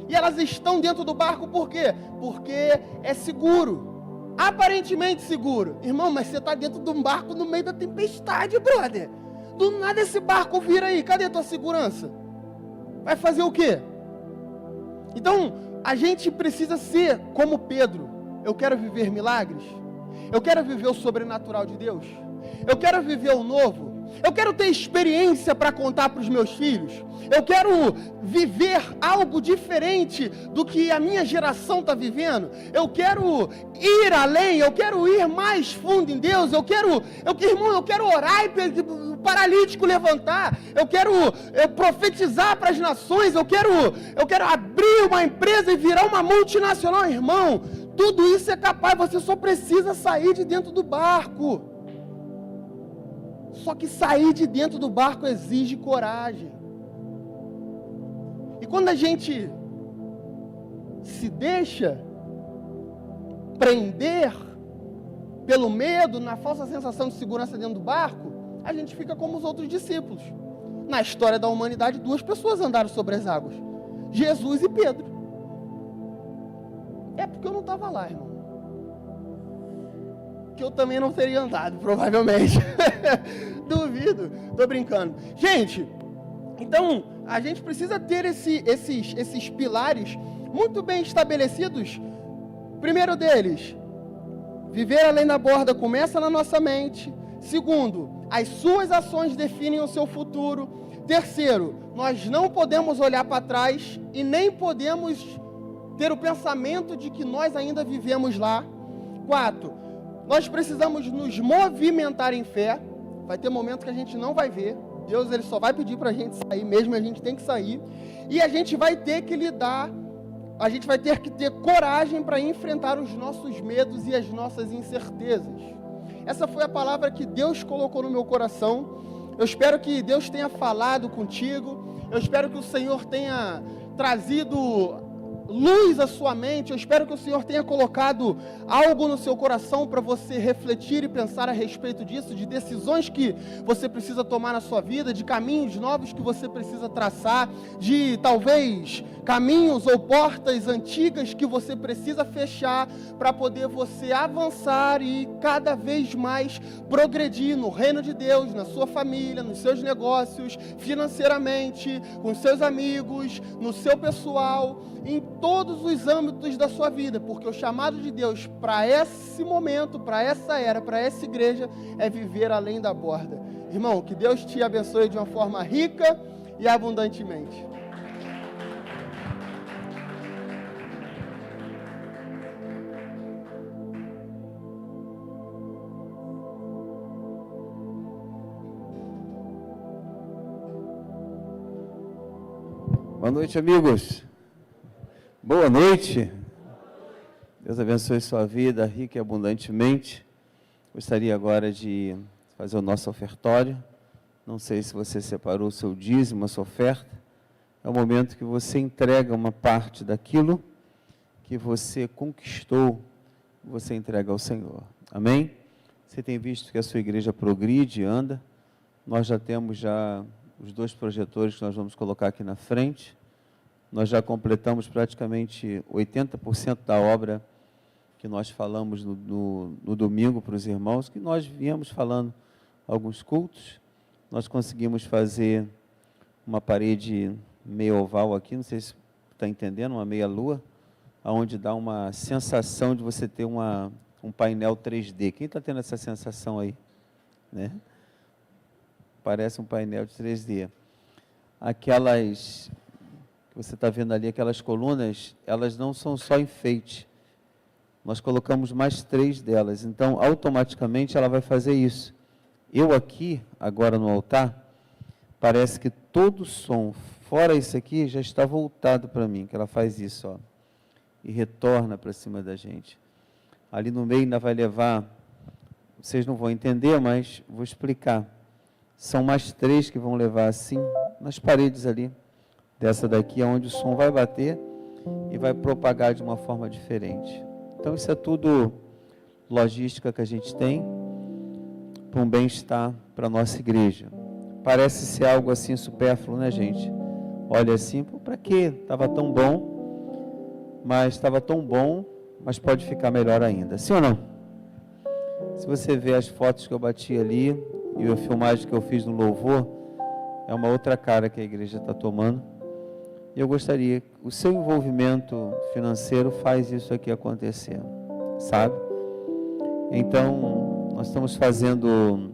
[SPEAKER 6] E elas estão dentro do barco por quê? Porque é seguro. Aparentemente seguro. Irmão, mas você está dentro de um barco no meio da tempestade, brother. Do nada esse barco vira aí. Cadê a tua segurança? Vai fazer o quê? Então, a gente precisa ser como Pedro. Eu quero viver milagres. Eu quero viver o sobrenatural de Deus. Eu quero viver o novo. Eu quero ter experiência para contar para os meus filhos. Eu quero viver algo diferente do que a minha geração está vivendo. Eu quero ir além, eu quero ir mais fundo em Deus. Irmão, eu quero orar e o paralítico levantar. Eu quero profetizar para as nações. Eu quero abrir uma empresa e virar uma multinacional. Irmão, Tudo isso é capaz, você só precisa sair de dentro do barco. Só que sair de dentro do barco exige coragem. E quando a gente se deixa prender pelo medo, na falsa sensação de segurança dentro do barco, a gente fica como os outros discípulos. Na história da humanidade, 2 pessoas andaram sobre as águas: Jesus e Pedro. É porque eu não estava lá, irmão. Que eu também não teria andado, provavelmente. Duvido, tô brincando. Gente, então a gente precisa ter esses pilares muito bem estabelecidos. Primeiro deles, viver além da borda começa na nossa mente. Segundo, as suas ações definem o seu futuro. Terceiro, nós não podemos olhar para trás e nem podemos ter o pensamento de que nós ainda vivemos lá. 4, nós precisamos nos movimentar em fé. Vai ter momentos que a gente não vai ver. Deus, ele só vai pedir para a gente sair, mesmo a gente tem que sair. E a gente vai ter que lidar, a gente vai ter que ter coragem para enfrentar os nossos medos e as nossas incertezas. Essa foi a palavra que Deus colocou no meu coração. Eu espero que Deus tenha falado contigo. Eu espero que o Senhor tenha trazido luz à sua mente. Eu espero que o Senhor tenha colocado algo no seu coração para você refletir e pensar a respeito disso, de decisões que você precisa tomar na sua vida, de caminhos novos que você precisa traçar, de talvez caminhos ou portas antigas que você precisa fechar para poder você avançar e cada vez mais progredir no reino de Deus, na sua família, nos seus negócios, financeiramente, com seus amigos, no seu pessoal, em todos os âmbitos da sua vida, porque o chamado de Deus para esse momento, para essa era, para essa igreja, é viver além da borda. Irmão, que Deus te abençoe de uma forma rica e abundantemente.
[SPEAKER 7] Boa noite, amigos. Boa noite. Deus abençoe sua vida rica e abundantemente. Gostaria agora de fazer o nosso ofertório. Não sei se você separou o seu dízimo, a sua oferta. É o momento que você entrega uma parte daquilo que você conquistou, você entrega ao Senhor. Amém? Você tem visto que a sua igreja progride, anda. Nós já temos os 2 projetores que nós vamos colocar aqui na frente. Nós já completamos praticamente 80% da obra que nós falamos no domingo para os irmãos, que nós viemos falando alguns cultos. Nós conseguimos fazer uma parede meio oval aqui, não sei se está entendendo, uma meia lua, onde dá uma sensação de você ter um painel 3D. Quem está tendo essa sensação aí? Né? Parece um painel de 3D. Aquelas que você está vendo ali, aquelas colunas, elas não são só enfeite. Nós colocamos mais 3 delas, então automaticamente ela vai fazer isso. Eu aqui, agora no altar, parece que todo o som, fora isso aqui, já está voltado para mim, que ela faz isso, ó, e retorna para cima da gente. Ali no meio ainda vai levar, vocês não vão entender, mas vou explicar. São mais 3 que vão levar assim, nas paredes ali, dessa daqui, onde o som vai bater e vai propagar de uma forma diferente. Então, isso é tudo logística que a gente tem para um bem-estar para a nossa igreja. Parece ser algo assim supérfluo, né, gente? Olha assim, para quê? Estava tão bom, mas pode ficar melhor ainda. Sim ou não? Se você ver as fotos que eu bati ali e a filmagem que eu fiz no louvor, é uma outra cara que a igreja está tomando. E eu gostaria, o seu envolvimento financeiro faz isso aqui acontecer, sabe? Então, nós estamos fazendo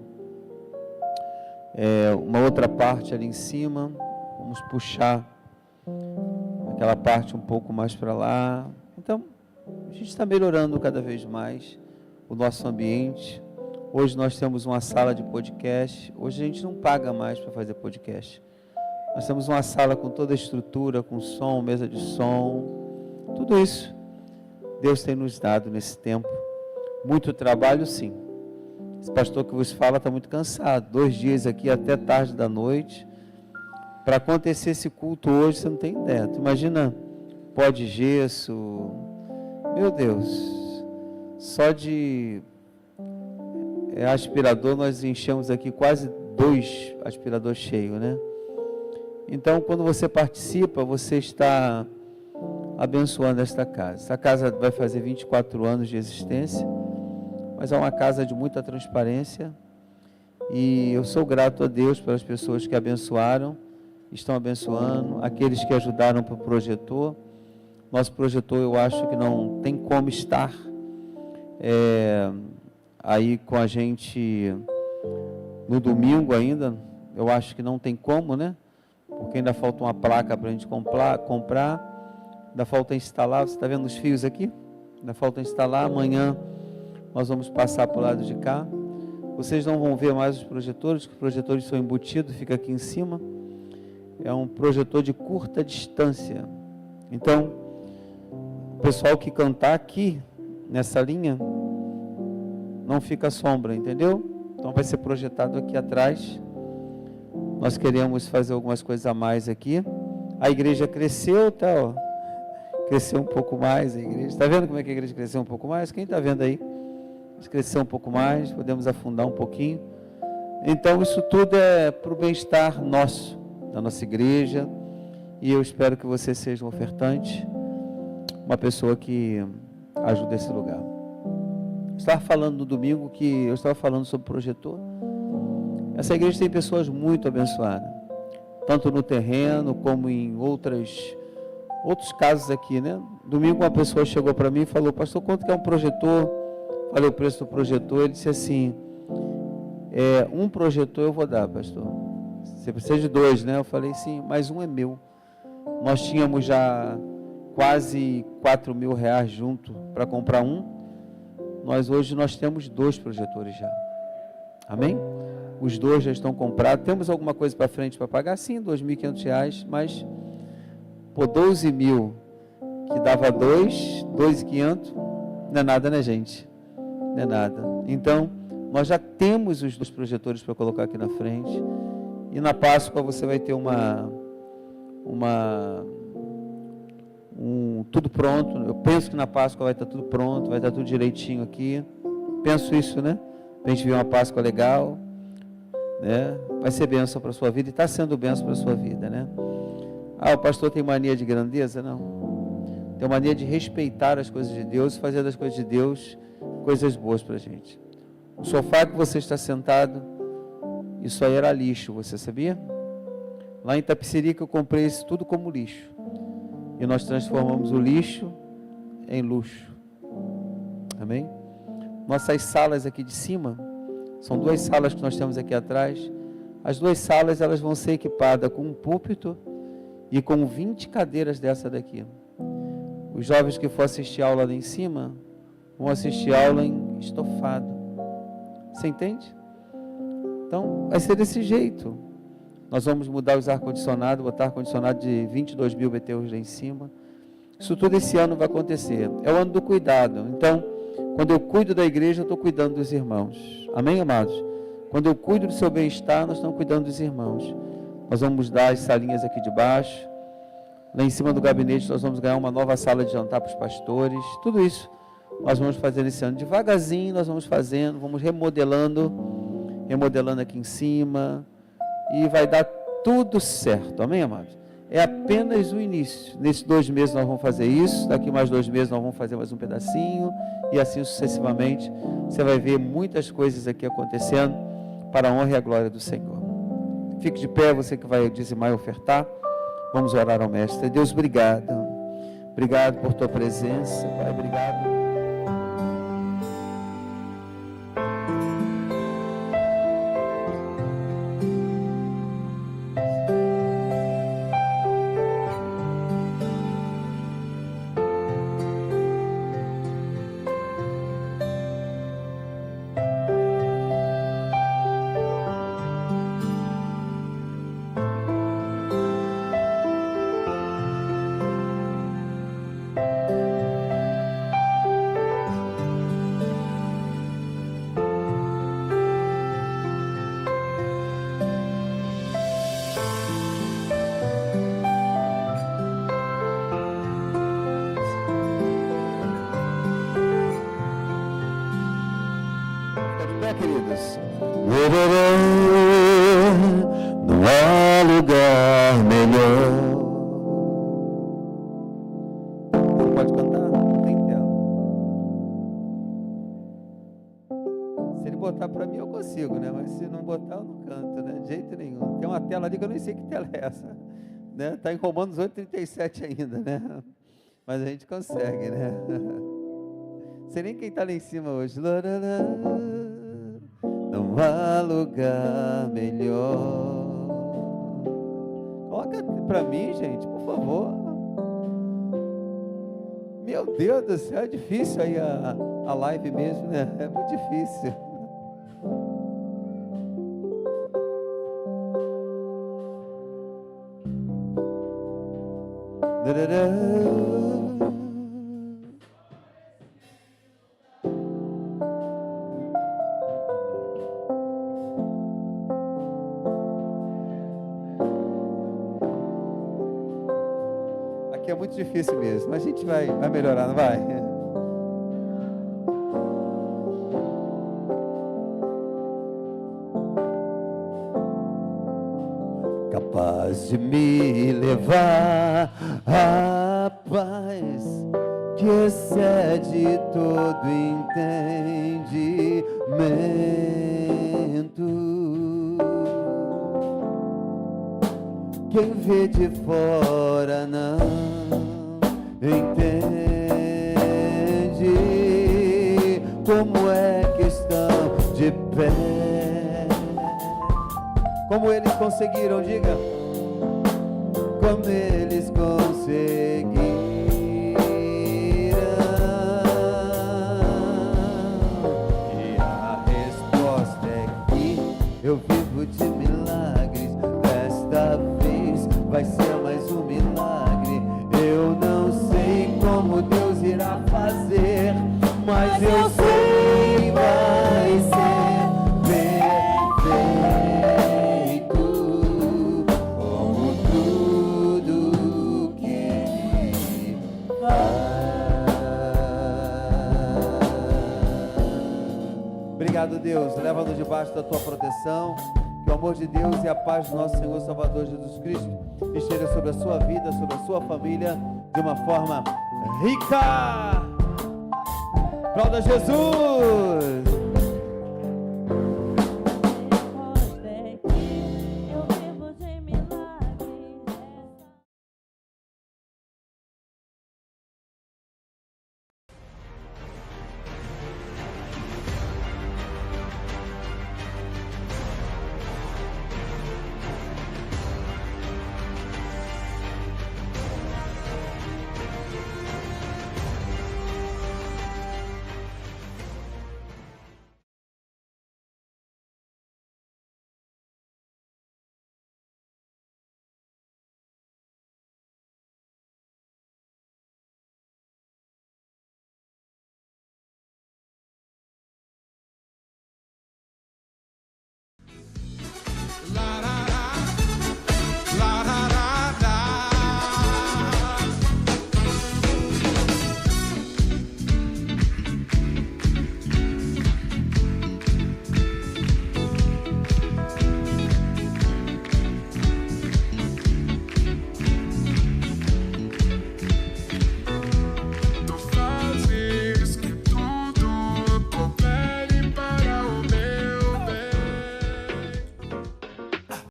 [SPEAKER 7] uma outra parte ali em cima, vamos puxar aquela parte um pouco mais para lá. Então, a gente está melhorando cada vez mais o nosso ambiente. Hoje nós temos uma sala de podcast, hoje a gente não paga mais para fazer podcast. Nós temos uma sala com toda a estrutura, com som, mesa de som, tudo isso. Deus tem nos dado nesse tempo. Muito trabalho, sim. Esse pastor que vos fala está muito cansado. 2 dias aqui até tarde da noite. Para acontecer esse culto hoje, você não tem ideia. Tu imagina pó de gesso. Meu Deus. Só de aspirador nós enchemos aqui quase 2 aspiradores cheios, né? Então, quando você participa, você está abençoando esta casa. Essa casa vai fazer 24 anos de existência, mas é uma casa de muita transparência, e eu sou grato a Deus pelas pessoas que abençoaram, estão abençoando, aqueles que ajudaram para o projetor. Nosso projetor, eu acho que não tem como estar aí com a gente no domingo ainda. Eu acho que não tem como, né? Porque ainda falta uma placa para a gente comprar, ainda falta instalar. Você está vendo os fios aqui? Ainda falta instalar. Amanhã nós vamos passar para o lado de cá. Vocês não vão ver mais os projetores, que os projetores são embutidos, fica aqui em cima. É um projetor de curta distância. Então, o pessoal que cantar aqui, nessa linha, não fica sombra, entendeu? Então vai ser projetado aqui atrás. Nós queremos fazer algumas coisas a mais aqui. A igreja cresceu, tá? Ó. Cresceu um pouco mais a igreja. Está vendo como é que a igreja cresceu um pouco mais? Quem está vendo aí? Cresceu um pouco mais, podemos afundar um pouquinho. Então isso tudo é para o bem-estar nosso, da nossa igreja. E eu espero que você seja um ofertante, uma pessoa que ajuda esse lugar. Eu estava falando no domingo que eu estava falando sobre o projetor. Essa igreja tem pessoas muito abençoadas, tanto no terreno como em outros casos aqui, né? Domingo uma pessoa chegou para mim e falou: pastor, quanto que é um projetor? Falei o preço do projetor. Ele disse assim: um projetor eu vou dar, pastor. Você precisa de 2, né? Eu falei: sim, mas um é meu. Nós tínhamos já quase R$4.000 junto para comprar um. Hoje nós temos 2 projetores já. Amém? Os 2 já estão comprados. Temos alguma coisa para frente para pagar? Sim, R$2.500, mas por 12.000 que dava 2.500, não é nada, né, gente? Não é nada. Então, nós já temos os 2 projetores para colocar aqui na frente. E na Páscoa você vai ter tudo pronto. Eu penso que na Páscoa vai estar tudo pronto, vai estar tudo direitinho aqui. Penso isso, né? Para a gente ver uma Páscoa legal, né? Vai ser bênção para a sua vida, e está sendo bênção para a sua vida, né? Ah, o pastor tem mania de grandeza? Não. Tem mania de respeitar as coisas de Deus e fazer das coisas de Deus coisas boas para a gente. O sofá que você está sentado, isso aí era lixo, você sabia? Lá em Itapecerica eu comprei isso tudo como lixo. E nós transformamos o lixo em luxo. Amém? Nossas salas aqui de cima, são 2 salas que nós temos aqui atrás. As 2 salas, elas vão ser equipadas com um púlpito e com 20 cadeiras dessa daqui. Os jovens que for assistir aula lá em cima, vão assistir aula em estofado. Você entende? Então, vai ser desse jeito. Nós vamos mudar os ar-condicionados, botar ar-condicionado de 22.000 BTUs lá em cima. Isso tudo esse ano vai acontecer. É o ano do cuidado. Então, quando eu cuido da igreja, eu estou cuidando dos irmãos. Amém, amados? Quando eu cuido do seu bem-estar, nós estamos cuidando dos irmãos. Nós vamos dar as salinhas aqui de baixo. Lá em cima do gabinete, nós vamos ganhar uma nova sala de jantar para os pastores. Tudo isso nós vamos fazer esse ano. Devagarzinho nós vamos fazendo, vamos remodelando aqui em cima. E vai dar tudo certo, amém, amados? É apenas o início. Nesses 2 meses nós vamos fazer isso, daqui mais 2 meses nós vamos fazer mais um pedacinho, e assim sucessivamente. Você vai ver muitas coisas aqui acontecendo para a honra e a glória do Senhor. Fique de pé, você que vai dizimar e ofertar. Vamos orar ao Mestre. Deus, obrigado. Obrigado por tua presença, Pai, obrigado. Jesus. Não há lugar melhor. Você pode cantar? Não tem tela. Se ele botar para mim, eu consigo, né? Mas se não botar, eu não canto, né? De jeito nenhum. Tem uma tela ali que eu nem sei que tela é essa, né? Tá em Romanos 8:37 ainda, né? Mas a gente consegue, né? Sei nem quem está lá em cima hoje. Não há lugar melhor. Coloca para mim, gente, por favor. Meu Deus do céu, é difícil aí a live mesmo, né? É muito difícil. Aqui é muito difícil mesmo, mas a gente vai melhorar, não vai? Capaz de me levar à paz que excede todo entendimento. Quem vê de fora não entende como é que estão de pé. Como eles conseguiram, diga. Como eles conseguiram. E a resposta é que eu vivo de milagres. Desta vez vai ser mais um milagre. Eu não sei como Deus irá fazer, mas eu sei vai ser perfeito, como tudo que Ele faz. Obrigado, Deus. Leva-nos debaixo da tua proteção. Que o amor de Deus e a paz do nosso Senhor Salvador Jesus Cristo esteja sobre a sua vida, sobre a sua família, de uma forma rica. Aplauda Jesus!